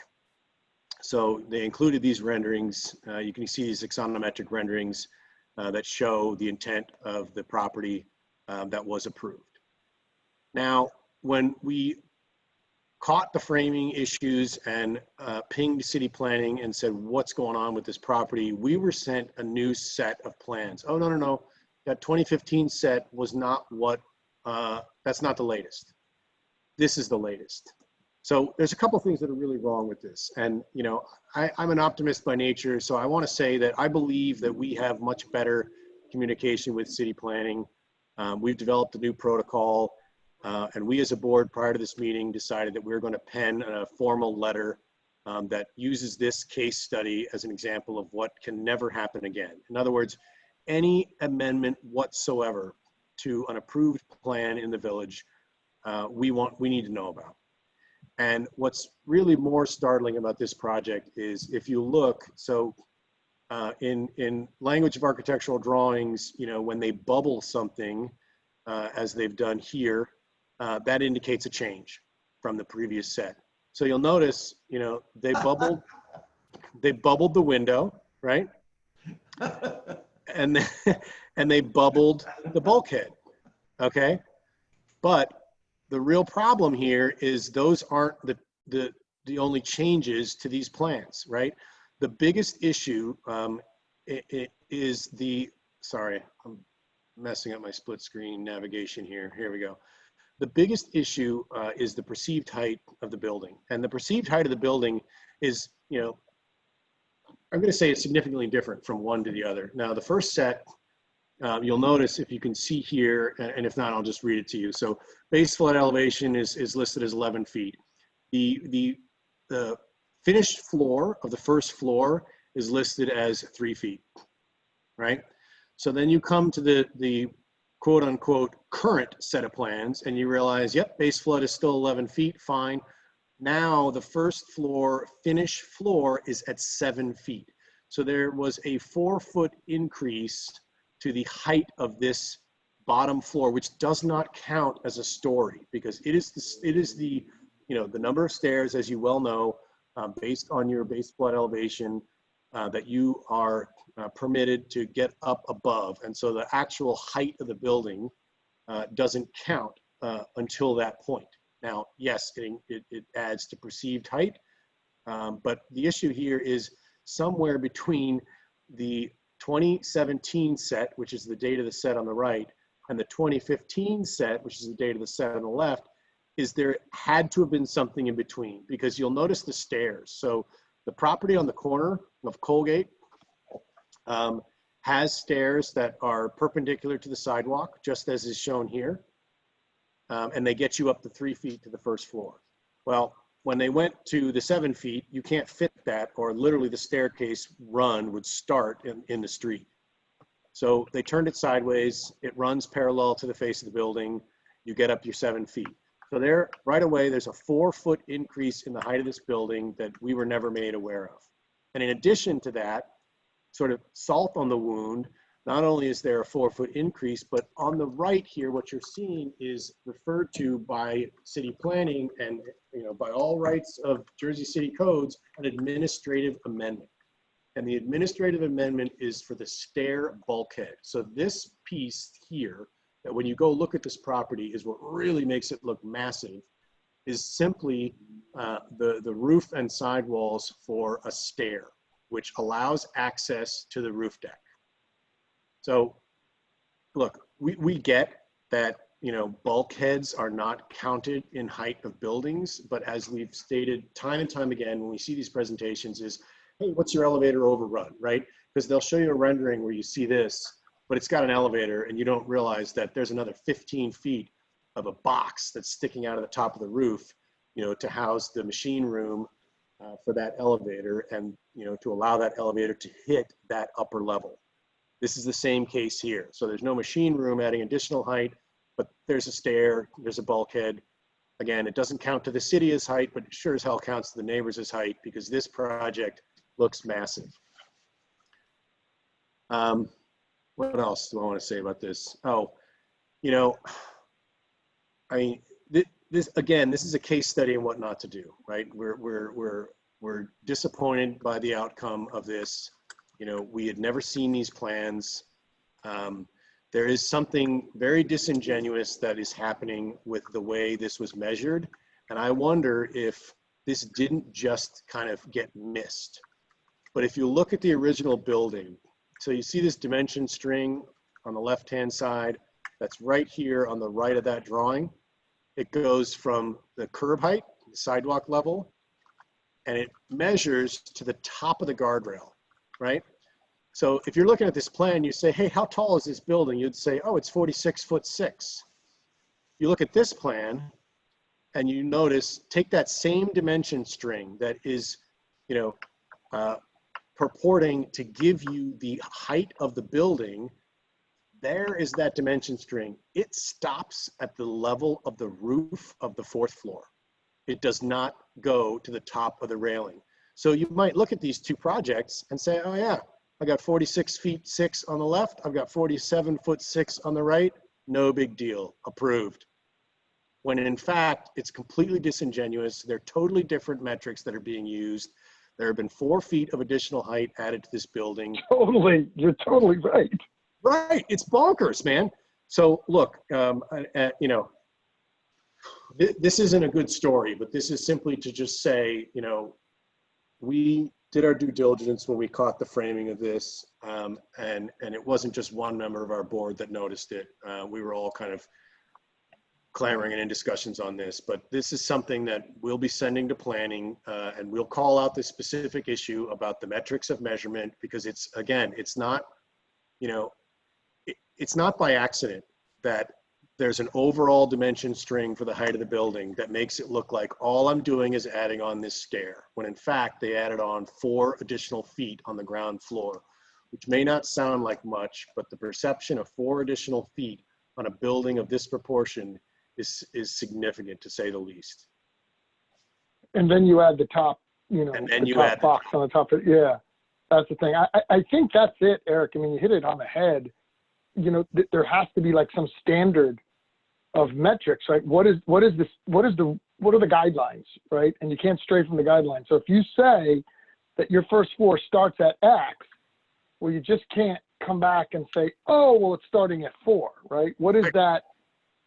So they included these renderings. You can see these axonometric renderings that show the intent of the property that was approved. Now, when we caught the framing issues and pinged city planning and said, what's going on with this property? We were sent a new set of plans. Oh, no. That 2015 set was not what, that's not the latest. This is the latest. So there's a couple things that are really wrong with this. And, you know, I'm an optimist by nature. So I want to say that I believe that we have much better communication with city planning. We've developed a new protocol. And we as a board prior to this meeting decided that we were going to pen a formal letter that uses this case study as an example of what can never happen again. In other words, any amendment whatsoever to an approved plan in the village, we need to know about. And what's really more startling about this project is if you look, so in language of architectural drawings, you know, when they bubble something, as they've done here, that indicates a change from the previous set. So you'll notice, you know, they bubbled the window, right? And they bubbled the bulkhead, okay? But the real problem here is those aren't the only changes to these plans, right? The biggest issue is sorry, I'm messing up my split screen navigation here. Here we go. The biggest issue is the perceived height of the building. And the perceived height of the building is, you know, I'm going to say it's significantly different from one to the other. Now, the first set, you'll notice if you can see here, and if not, I'll just read it to you. So base flood elevation is listed as 11 feet. The finished floor of the first floor is listed as 3 feet, right? So then you come to the quote unquote current set of plans and you realize, yep, base flood is still 11 feet, fine. Now the first floor, finished floor is at 7 feet. So there was a 4-foot increase to the height of this bottom floor, which does not count as a story because it is the you know, the number of stairs, as you well know, based on your base flood elevation that you are permitted to get up above. And so the actual height of the building doesn't count until that point. Now, yes, it adds to perceived height, but the issue here is somewhere between the 2017 set, which is the date of the set on the right, and the 2015 set, which is the date of the set on the left, is there had to have been something in between, because you'll notice the stairs. So the property on the corner of Colgate has stairs that are perpendicular to the sidewalk, just as is shown here. And they get you up to 3 feet to the first floor. Well, when they went to the 7 feet, you can't fit that, or literally the staircase run would start in the street. So they turned it sideways. It runs parallel to the face of the building. You get up your 7 feet. So there, right away, there's a 4-foot increase in the height of this building that we were never made aware of. And in addition to that, sort of salt on the wound, not only is there a 4-foot increase, but on the right here, what you're seeing is referred to by city planning and, you know, by all rights of Jersey City codes, an administrative amendment. And the administrative amendment is for the stair bulkhead. So this piece here, that when you go look at this property is what really makes it look massive, is simply the roof and sidewalls for a stair, which allows access to the roof deck. So look, we get that, you know, bulkheads are not counted in height of buildings, but as we've stated time and time again, when we see these presentations is, hey, what's your elevator overrun, right? Because they'll show you a rendering where you see this, but it's got an elevator and you don't realize that there's another 15 feet of a box that's sticking out of the top of the roof, you know, to house the machine room for that elevator and, you know, to allow that elevator to hit that upper level. This is the same case here. So there's no machine room adding additional height, but there's a stair, there's a bulkhead. Again, it doesn't count to the city as height, but it sure as hell counts to the neighbors as height because this project looks massive. What else do I want to say about this? Oh, you know, I mean, this again, this is a case study in what not to do, right? We're disappointed by the outcome of this. You know, we had never seen these plans. There is something very disingenuous that is happening with the way this was measured. And I wonder if this didn't just kind of get missed. But if you look at the original building, so you see this dimension string on the left-hand side, that's right here on the right of that drawing. It goes from the curb height, the sidewalk level, and it measures to the top of the guardrail, right? So if you're looking at this plan, you say, hey, how tall is this building? You'd say, oh, it's 46'6". You look at this plan and you notice, take that same dimension string that is purporting to give you the height of the building, there is that dimension string. It stops at the level of the roof of the 4th floor. It does not go to the top of the railing. So you might look at these two projects and say, oh yeah, I got 46 feet 6 on the left. I've got 47 foot 6 on the right. No big deal, approved. When in fact, it's completely disingenuous. They're totally different metrics that are being used. There have been 4 feet of additional height added to this building. Totally, you're totally right. Right, it's bonkers, man. So look, this isn't a good story, but this is simply to just say, we did our due diligence when we caught the framing of this, and it wasn't just one member of our board that noticed it. We were all kind of clamoring and in discussions on this, but this is something that we'll be sending to planning, and we'll call out this specific issue about the metrics of measurement, because it's, again, it's not, it's not by accident that there's an overall dimension string for the height of the building that makes it look like all I'm doing is adding on this stair, when in fact they added on 4 additional feet on the ground floor, which may not sound like much, but the perception of 4 additional feet on a building of this proportion is significant, to say the least. And then you add the top, and then the top box on the top of it. Yeah, that's the thing. I think that's it, Eric. I mean, you hit it on the head. There has to be like some standard of metrics, right? What are the guidelines, right? And you can't stray from the guidelines. So if you say that your first floor starts at X, well, you just can't come back and say, oh, well, it's starting at 4, right? What is that?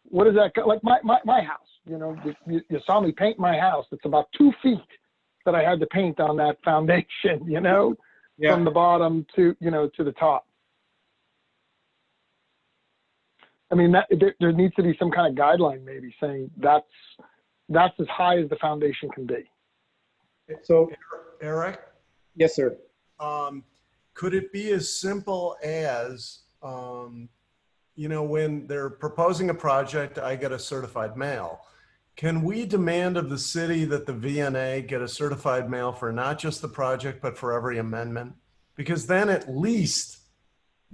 What is that? Like my house, you saw me paint my house. It's about 2 feet that I had to paint on that foundation, Yeah. from the bottom to the top. I mean, there needs to be some kind of guideline, maybe saying that's as high as the foundation can be. So, Eric? Yes, sir. Could it be as simple as, when they're proposing a project, I get a certified mail. Can we demand of the city that the VNA get a certified mail for not just the project, but for every amendment? Because then at least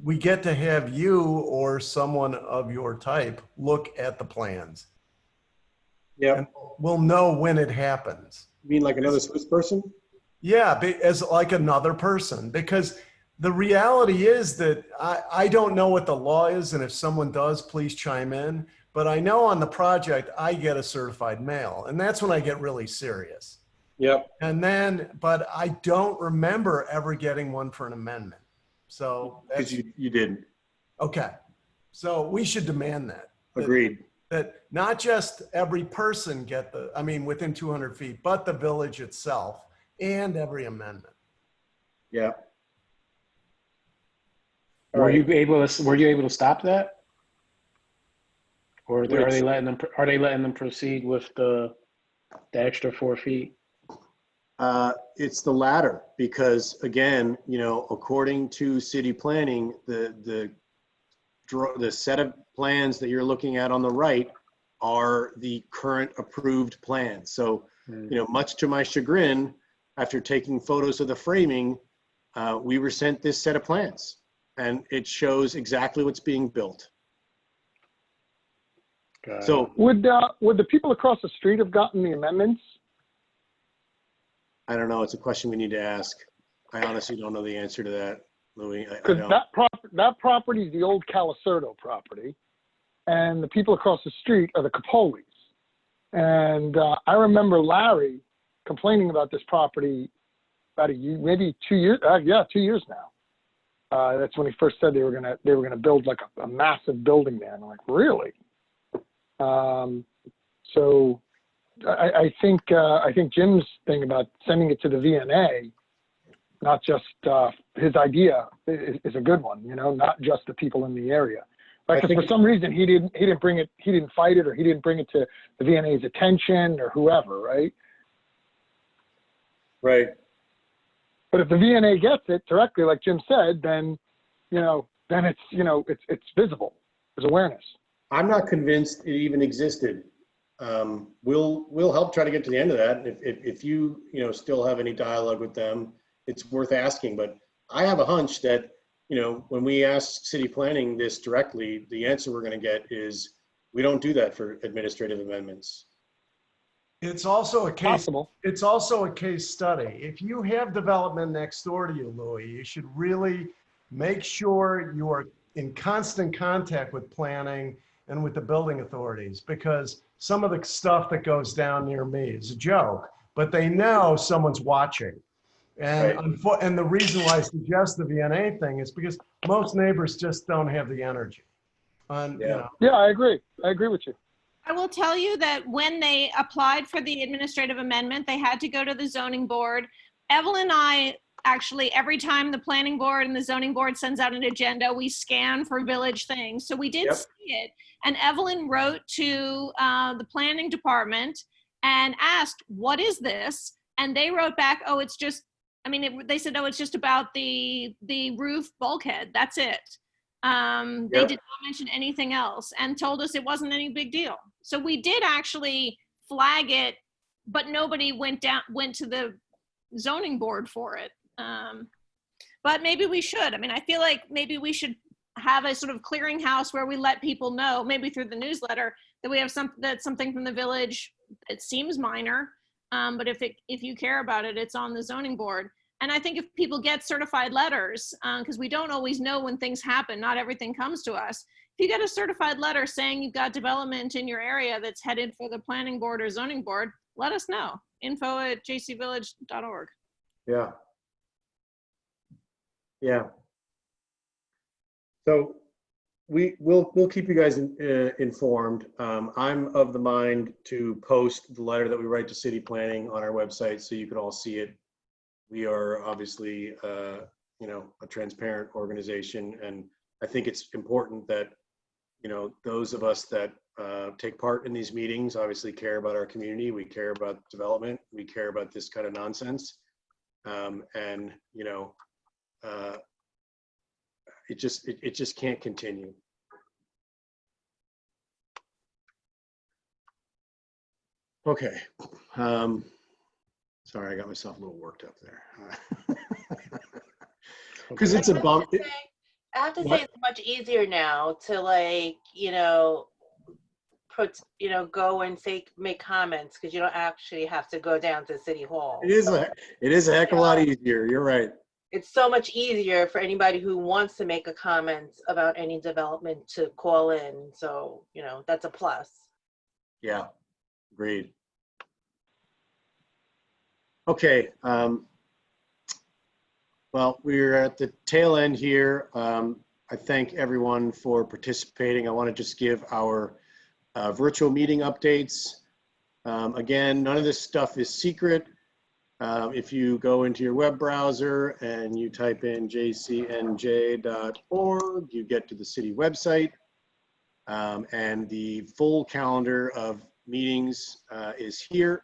we get to have you or someone of your type look at the plans. Yeah. And we'll know when it happens. You mean like another Swiss person? Yeah, as like another person, because the reality is that I don't know what the law is, and if someone does, please chime in. But I know on the project, I get a certified mail, and that's when I get really serious. Yep. And then, but I don't remember ever getting one for an amendment. So because you didn't. Okay. So we should demand that. Agreed. That not just every person get within 200 feet, but the village itself and every amendment. Yeah. Were you able to stop that? Or are they letting them proceed with the extra 4 feet? It's the latter, because again, according to city planning, the set of plans that you're looking at on the right are the current approved plans. So, much to my chagrin, after taking photos of the framing, we were sent this set of plans, and it shows exactly what's being built. So would the people across the street have gotten the amendments? I don't know. It's a question we need to ask. I honestly don't know the answer to that, Louis. Because that property is the old Calicerto property, and the people across the street are the Capolis. And I remember Larry complaining about this property about maybe 2 years. 2 years now. That's when he first said they were gonna build like a massive building there. And I'm like, really? So I think Jim's thing about sending it to the VNA, not just his idea, is a good one. Not just the people in the area. Like, for some reason he didn't fight it, or he didn't bring it to the VNA's attention, or whoever, right? Right. But if the VNA gets it directly, like Jim said, then it's visible. There's awareness. I'm not convinced it even existed we'll help try to get to the end of that. If you still have any dialogue with them, it's worth asking. But I have a hunch that when we ask city planning this directly, the answer we're going to get is we don't do that for administrative amendments. It's also a case. Possible. It's also a case study. If you have development next door to you, Louis, you should really make sure you are in constant contact with planning and with the building authorities, because some of the stuff that goes down near me is a joke, but they know someone's watching. And, Right. and the reason why I suggest the VNA thing is because most neighbors just don't have the energy. Yeah. Yeah, I agree. I agree with you. I will tell you that when they applied for the administrative amendment, they had to go to the zoning board. Evelyn and I actually, every time the planning board and the zoning board sends out an agenda, we scan for village things. So we did see it. And Evelyn wrote to the planning department and asked, what is this? And they wrote back, oh, it's just, they said, oh, it's just about the roof bulkhead. That's it. They did not mention anything else and told us it wasn't any big deal. So we did actually flag it, but nobody went to the zoning board for it. But maybe we should. I feel like maybe we should have a sort of clearinghouse where we let people know, maybe through the newsletter, that we have something from the village. It seems minor, but if you care about it, it's on the zoning board. And I think if people get certified letters, because we don't always know when things happen, not everything comes to us. If you get a certified letter saying you've got development in your area that's headed for the planning board or zoning board, let us know. info@jcvillage.org. Yeah. Yeah. So we'll keep you guys informed. I'm of the mind to post the letter that we write to city planning on our website so you can all see it. We are obviously, a transparent organization, and I think it's important that, those of us that take part in these meetings obviously care about our community. We care about development. We care about this kind of nonsense, and it just can't continue. Okay. Sorry, I got myself a little worked up there. Because it's a bump. I have to say it's much easier now to go and make comments, because you don't actually have to go down to City Hall. It is a heck of a lot easier. You're right. It's so much easier for anybody who wants to make a comment about any development to call in. So, that's a plus. Yeah, agreed. Okay. Well, we're at the tail end here. I thank everyone for participating. I want to just give our virtual meeting updates. Again, none of this stuff is secret. If you go into your web browser and you type in jcnj.org, you get to the city website, and the full calendar of meetings is here.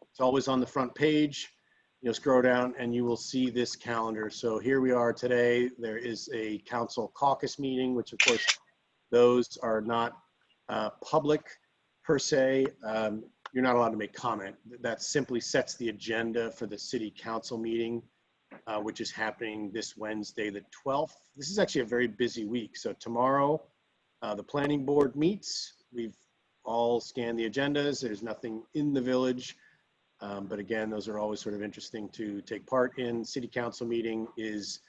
It's always on the front page. You'll scroll down and you will see this calendar. So here we are today. There is a council caucus meeting, which of course those are not public per se. You're not allowed to make comment. That simply sets the agenda for the city council meeting, which is happening this Wednesday, the 12th. This is actually a very busy week. So tomorrow, the planning board meets. We've all scanned the agendas. There's nothing in the village. But again, those are always sort of interesting to take part in. City council meeting is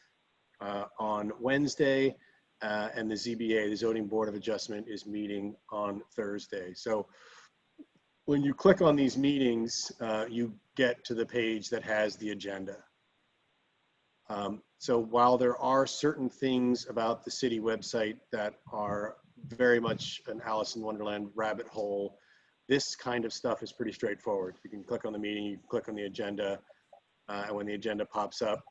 on Wednesday, and the ZBA, the Zoning Board of Adjustment, is meeting on Thursday. So when you click on these meetings, you get to the page that has the agenda. So while there are certain things about the city website that are very much an Alice in Wonderland rabbit hole, this kind of stuff is pretty straightforward. You can click on the meeting, you can click on the agenda, and when the agenda pops up,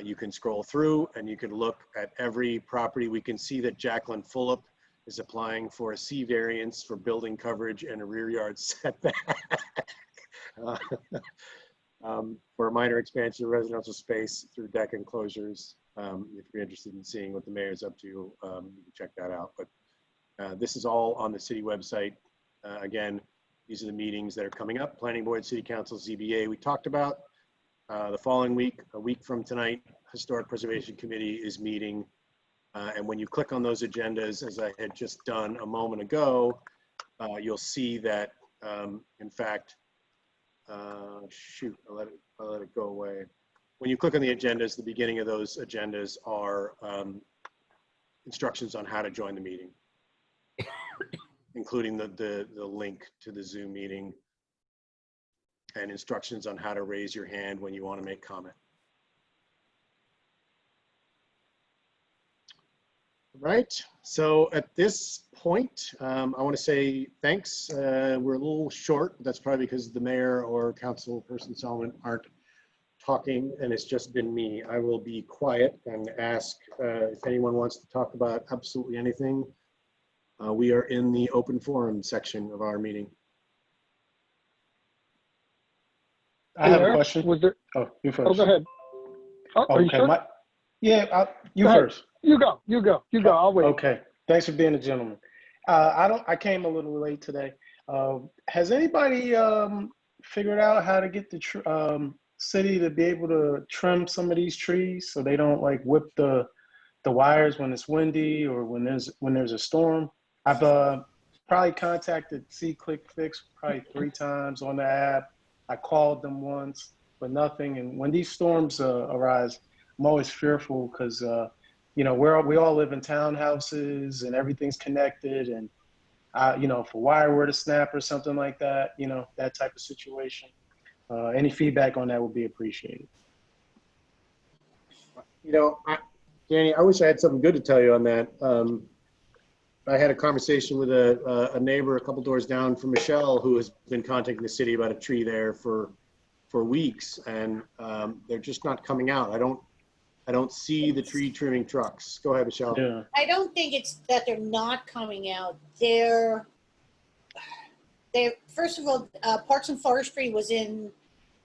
you can scroll through and you can look at every property. We can see that Jacqueline Fulop is applying for a C variance for building coverage and a rear yard setback for a minor expansion of residential space through deck enclosures. If you're interested in seeing what the mayor's up to, you can check that out. But this is all on the city website. Again, These are the meetings that are coming up. Planning Board, City Council, ZBA we talked about. The following week, a week from tonight, Historic Preservation Committee is meeting. And when you click on those agendas, as I had just done a moment ago, you'll see that, in fact, shoot, I'll let it go away. When you click on the agendas, the beginning of those agendas are instructions on how to join the meeting, including the link to the Zoom meeting and instructions on how to raise your hand when you want to make comment. Right, so at this point, I want to say thanks. We're a little short. That's probably because the mayor or councilperson Solomon aren't talking, and it's just been me. I will be quiet and ask if anyone wants to talk about absolutely anything. We are in the open forum section of our meeting. I have a question. Was there? Oh, you first. Oh, go ahead. Oh, are you Okay, sure? you Go ahead. first. You go. I'll wait. Okay, thanks for being a gentleman. I came a little late today. Has anybody figured out how to get the city to be able to trim some of these trees so they don't like whip the wires when it's windy or when there's a storm? I've probably contacted C-Click Fix probably 3 times on the app. I called them once, but nothing. And when these storms arise, I'm always fearful because you know, we all live in townhouses and everything's connected, and you know, if a wire were to snap or something like that, you know, that type of situation. Any feedback on that would be appreciated. You know, Danny, I wish I had something good to tell you on that. I had a conversation with a neighbor a couple doors down from Michelle, who has been contacting the city about a tree there for weeks, and they're just not coming out. I don't see the tree trimming trucks. Go ahead, Michelle. Yeah. I don't think it's that they're not coming out. They're first of all, Parks and Forestry was in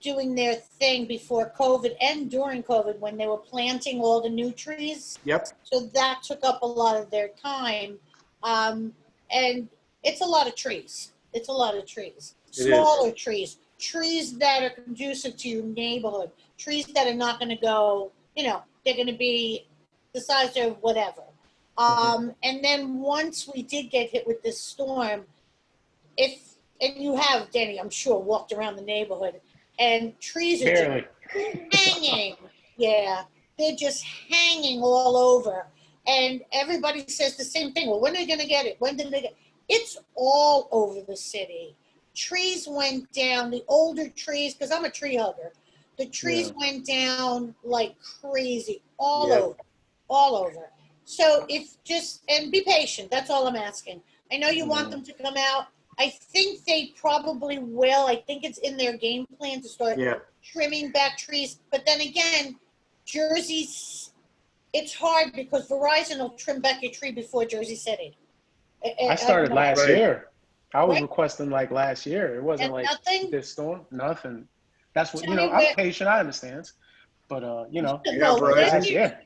doing their thing before COVID and during COVID when they were planting all the new trees. Yep. So that took up a lot of their time. And it's a lot of trees. It's a lot of trees. Smaller trees, trees that are conducive to your neighborhood, trees that are not going to go, you know, they're going to be the size of whatever. And then once we did get hit with this storm, and you have, Danny, I'm sure, walked around the neighborhood, and trees are just hanging. Yeah, they're just hanging all over. And everybody says the same thing. Well, when are they going to get it? When did they get it? It's all over the city. Trees went down, the older trees, because I'm a tree hugger. The trees went down like crazy, all over. So and be patient. That's all I'm asking. I know you want them to come out. I think they probably will. I think it's in their game plan to start trimming back trees. But then again, Jersey's, it's hard because Verizon will trim back your tree before Jersey City. I started last year. I was requesting like last year. It wasn't like this storm. Nothing. That's what, you know, I'm patient. I understand. But, you know, last year.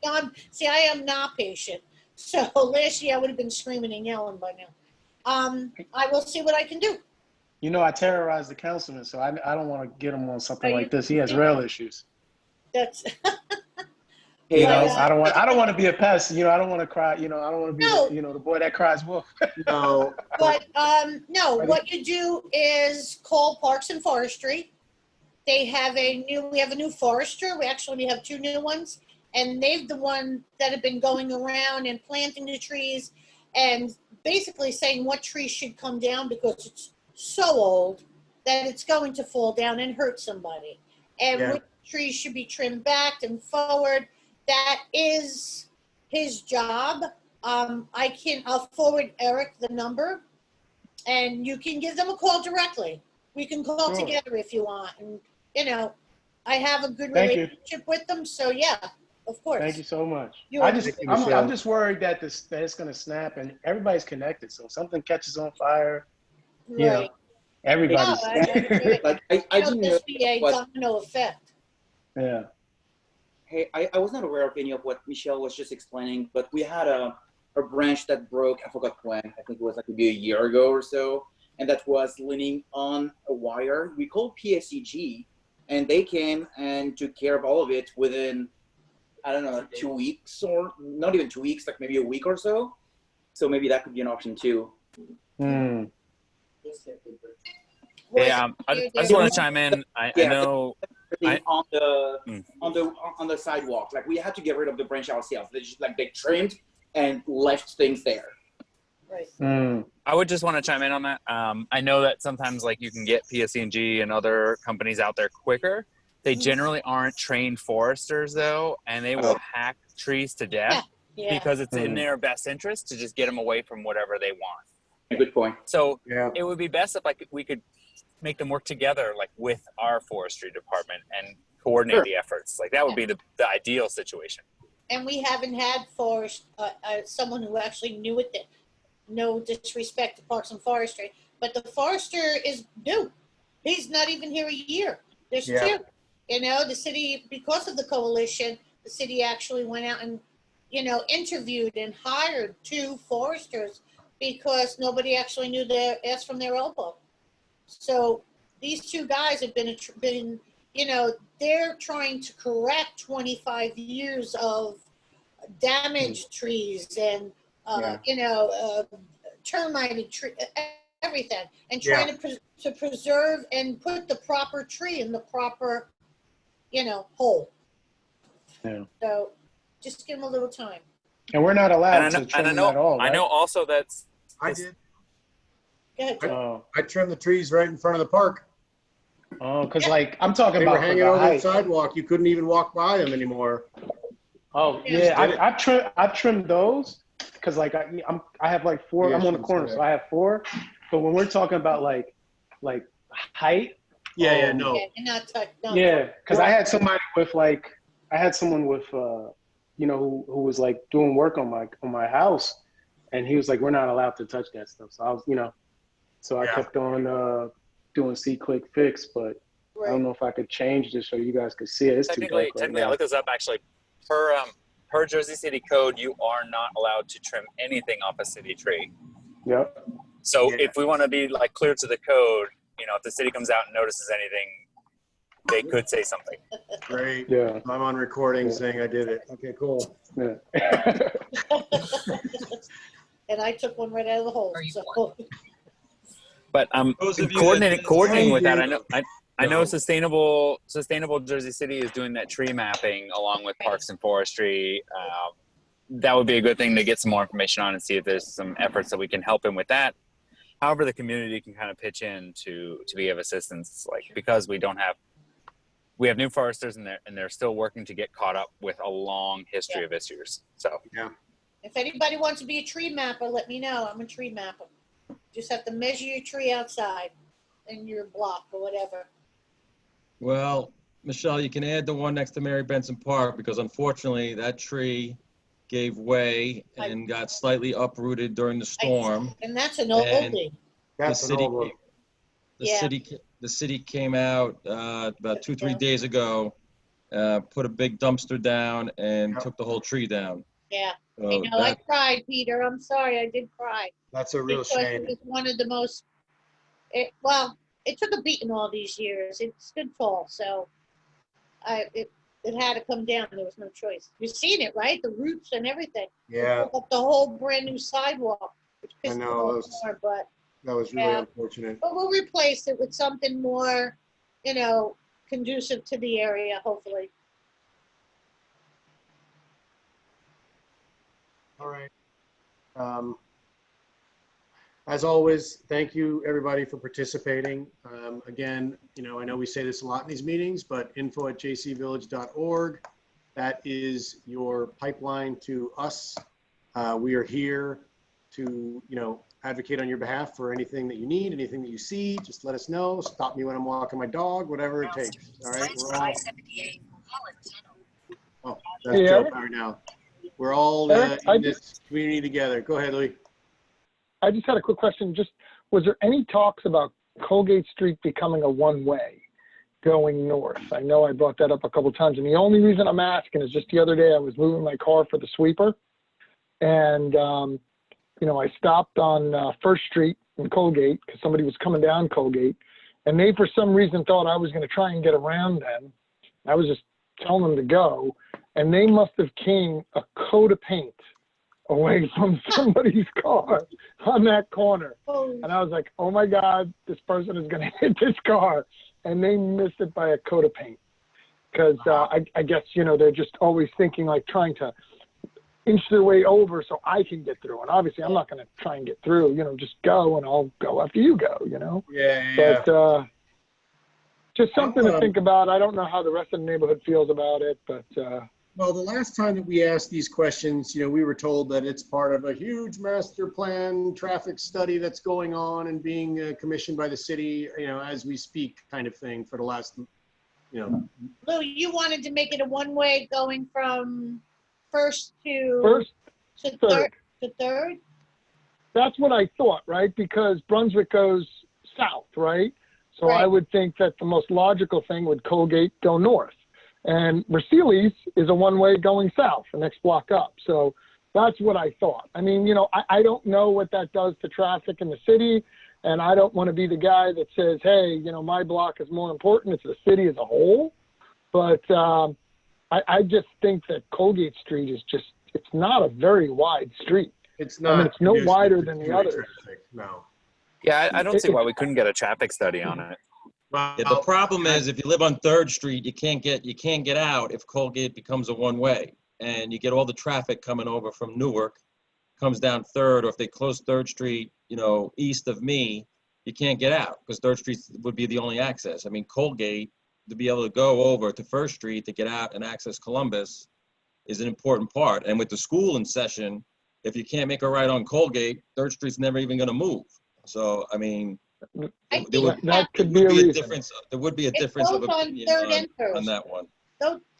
See, I am not patient. So last year I would have been screaming and yelling by now. I will see what I can do. You know, I terrorized the councilman, so I don't want to get him on something like this. He has real issues. That's you know, I don't want to be a pest. You know, I don't want to cry. You know, I don't want to be, you know, the boy that cries wolf. No. But no, what you do is call Parks and Forestry. We have a new forester. We have 2 new ones, and they've the one that have been going around and planting the trees and basically saying what trees should come down because it's so old that it's going to fall down and hurt somebody. And which trees should be trimmed back and forward. That is his job. I'll forward Eric the number and you can give them a call directly. We can call together if you want. And, you know, I have a good relationship with them. So yeah, of course. Thank you so much. I'm just worried that it's going to snap and everybody's connected. So if something catches on fire, you know, everybody's. Like, I didn't know be a domino effect. Yeah. Hey, I was not aware of any of what Michelle was just explaining, but we had a branch that broke. I forgot when. I think it was like maybe a year ago or so. and that was leaning on a wire. We called PSEG, and they came and took care of all of it within, I don't know, 2 weeks, or not even 2 weeks, like maybe a week or so. So maybe that could be an option too. Hmm. Hey, I just want to chime in. I know on the sidewalk, like we had to get rid of the branch ourselves. They trimmed and left things there. Right. Mm. I would just want to chime in on that. I know that sometimes like you can get PSE&G and other companies out there quicker. They generally aren't trained foresters though, and they will hack trees to death because it's in their best interest to just get them away from whatever they want. A good point. So it would be best if we could make them work together, like with our forestry department, and coordinate the efforts. Like that would be the ideal situation. And we haven't had someone who actually knew it. No disrespect to Parks and Forestry, but the forester is new. He's not even here a year. There's two. You know, the city, because of the coalition, the city actually went out and, you know, interviewed and hired 2 foresters because nobody actually knew their ass from their elbow. So these 2 guys have been, you know, they're trying to correct 25 years of damaged trees and, you know, termited tree, everything, and trying to preserve and put the proper tree in the proper, you know, hole. Yeah. So just give them a little time. And we're not allowed to trim them at all, right? I know also that's... I did. Go ahead, Joe. I trimmed the trees right in front of the park. Oh, because like I'm talking They about were hanging over the sidewalk. You couldn't even walk by them anymore. Oh yeah, I trimmed those because like I have like 4. I'm on the corner, so I have 4. But when we're talking about like height, you're not because I had somebody with someone with you know who was like doing work on my house, and he was like, we're not allowed to touch that stuff. So I was, you know, so I kept on doing see-click fix, but I don't know if I could change this so you guys could see it. It's technically, I looked this up actually. Per Jersey City Code, you are not allowed to trim anything off a city tree. Yep. So if we want to be like clear to the code, you know, if the city comes out and notices anything, they could say something. Great. Yeah. I'm on recording saying I did it. Okay, cool. Yeah. And I took one right out of the hole. So. But coordinating with that, I know Sustainable Jersey City is doing that tree mapping along with Parks and Forestry. That would be a good thing to get some more information on and see if there's some efforts that we can help him with that. However, the community can kind of pitch in to be of assistance, like because we have new foresters and they're still working to get caught up with a long history of issues. So if anybody wants to be a tree mapper, let me know. I'm a tree mapper. Just have to measure your tree outside in your block or whatever. Well, Michelle, you can add the one next to Mary Benson Park because unfortunately that tree gave way and got slightly uprooted during the storm. And that's an oldie. The city came out about 2-3 days ago, put a big dumpster down and took the whole tree down. Yeah. I know, I cried, Peter. I'm sorry, I did cry. That's a real shame. It was one of the most, it took a beating all these years. It stood tall, so it had to come down. There was no choice. You've seen it, right? The roots and everything. Yeah. Up the whole brand new sidewalk. Which pissed me off more, but that was really unfortunate. But we'll replace it with something more, you know, conducive to the area, hopefully. All right. As always, thank you everybody for participating. Again, you know, I know we say this a lot in these meetings, but info@jcvillage.org, that is your pipeline to us. We are here to, you know, advocate on your behalf for anything that you need, anything that you see, just let us know. Stop me when I'm walking my dog, whatever it takes. All right. That's Joe right now. We're all in this community together. Go ahead, Lee. I just had a quick question. Was there any talks about Colgate Street becoming a one-way going north? I know I brought that up a couple of times, and the only reason I'm asking is just the other day I was moving my car for the sweeper, and you know, I stopped on First Street in Colgate because somebody was coming down Colgate, and they for some reason thought I was going to try and get around them. I was just telling them to go, and they must have came a coat of paint away from somebody's car on that corner. And I was like, oh my God, this person is going to hit this car. And they missed it by a coat of paint. Because I guess, you know, they're just always thinking like trying to inch their way over so I can get through. And obviously I'm not going to try and get through, you know, just go and I'll go after you go, you know? Yeah. But just something to think about. I don't know how the rest of the neighborhood feels about it, but well, the last time that we asked these questions, you know, we were told that it's part of a huge master plan traffic study that's going on and being commissioned by the city, you know, as we speak kind of thing for the last, you know. Lou, you wanted to make it a one-way going from first to third. Third? That's what I thought, right? Because Brunswick goes south, right? So Right. I would think that the most logical thing would Colgate go north. And Mercedes is a one-way going south, the next block up. So that's what I thought. I mean, you know, I don't know what that does to traffic in the city, and I don't want to be the guy that says, hey, you know, my block is more important. It's the city as a whole. But I just think that Colgate Street is just, it's not a very wide street. It's not. I mean, it's no conducive wider to than the two-way others. traffic, no. Yeah, I don't see why we couldn't get a traffic study on it. Yeah, the problem is if you live on 3rd Street, you can't get out if Colgate becomes a one-way. And you get all the traffic coming over from Newark, comes down 3rd, or if they close 3rd Street, you know, east of me, you can't get out because 3rd Street would be the only access. I mean, Colgate, to be able to go over to 1st Street to get out and access Columbus is an important part. And with the school in session, if you can't make a right on Colgate, 3rd Street's never even going to move. So, I mean, there would be a difference. There would be a difference of opinion on that one.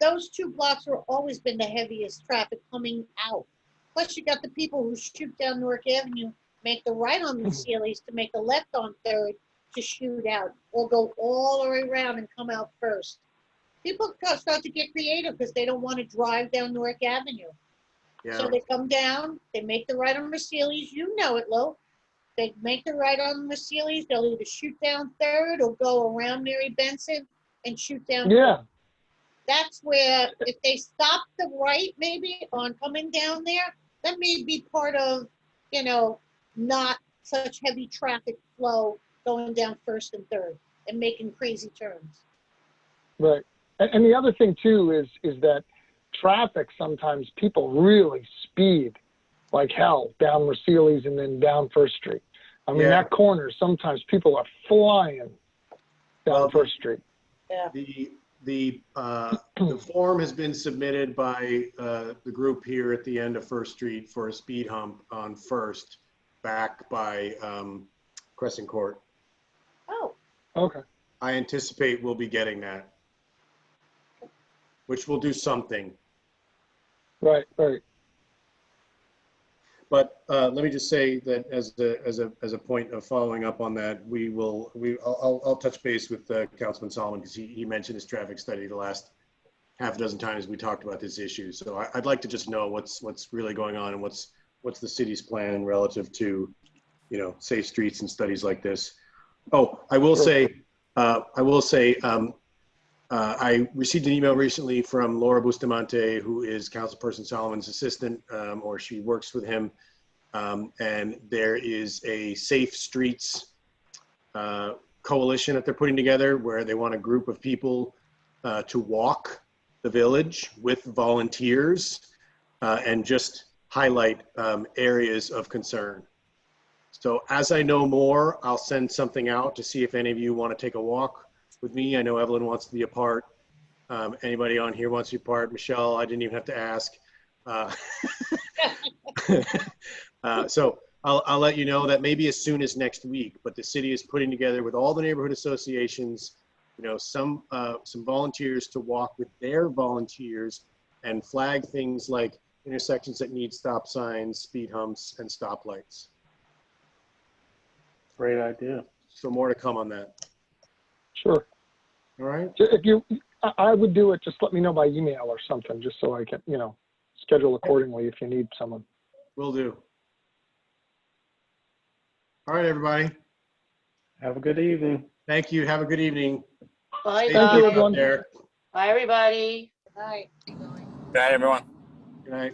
Those two blocks have always been the heaviest traffic coming out. Plus, you got the people who shoot down Newark Avenue, make the right on the Sealy's to make the left on 3rd to shoot out, or go all the way around and come out first. People start to get creative because they don't want to drive down Newark Avenue. Yeah. So they come down, they make the right on Mercedes. You know it, Lo. They make the right on Mercedes. They'll either shoot down 3rd or go around Mary Benson and shoot down. Yeah. 3rd. That's where, if they stop the right maybe on coming down there, that may be part of, you know, not such heavy traffic flow going down 1st and 3rd and making crazy turns. Right. And the other thing too is that traffic, sometimes people really speed like hell down Mercedes and then down 1st Street. I mean, that corner, sometimes people are flying down 1st Street. Yeah. The form has been submitted by the group here at the end of 1st Street for a speed hump on 1st, back by Crescent Court. Oh. Okay. I anticipate we'll be getting that, which will do something. Right. But let me just say that as a point of following up on that, I'll touch base with Councilman Solomon because he mentioned his traffic study the last half a dozen times we talked about this issue. So I'd like to just know what's really going on and what's the city's plan relative to, you know, safe streets and studies like this. Oh, I will say, I received an email recently from Laura Bustamante, who is Councilperson Solomon's assistant, or she works with him. And there is a Safe Streets coalition that they're putting together where they want a group of people to walk the village with volunteers and just highlight areas of concern. So as I know more, I'll send something out to see if any of you want to take a walk with me. I know Evelyn wants to be a part. Anybody on here wants to be a part? Michelle, I didn't even have to ask. So I'll let you know that maybe as soon as next week, but the city is putting together with all the neighborhood associations, you know, some volunteers to walk with their volunteers and flag things like intersections that need stop signs, speed humps, and stoplights. Great idea. So more to come on that. Sure. All right. If I would do it, just let me know by email or something, just so I can, you know, schedule accordingly if you need someone. Will do. All right, everybody. Have a good evening. Thank you. Have a good evening. Bye, Stay Thank safe you, out everyone. there. Bye, everybody. Right. Good night, everyone. Good night.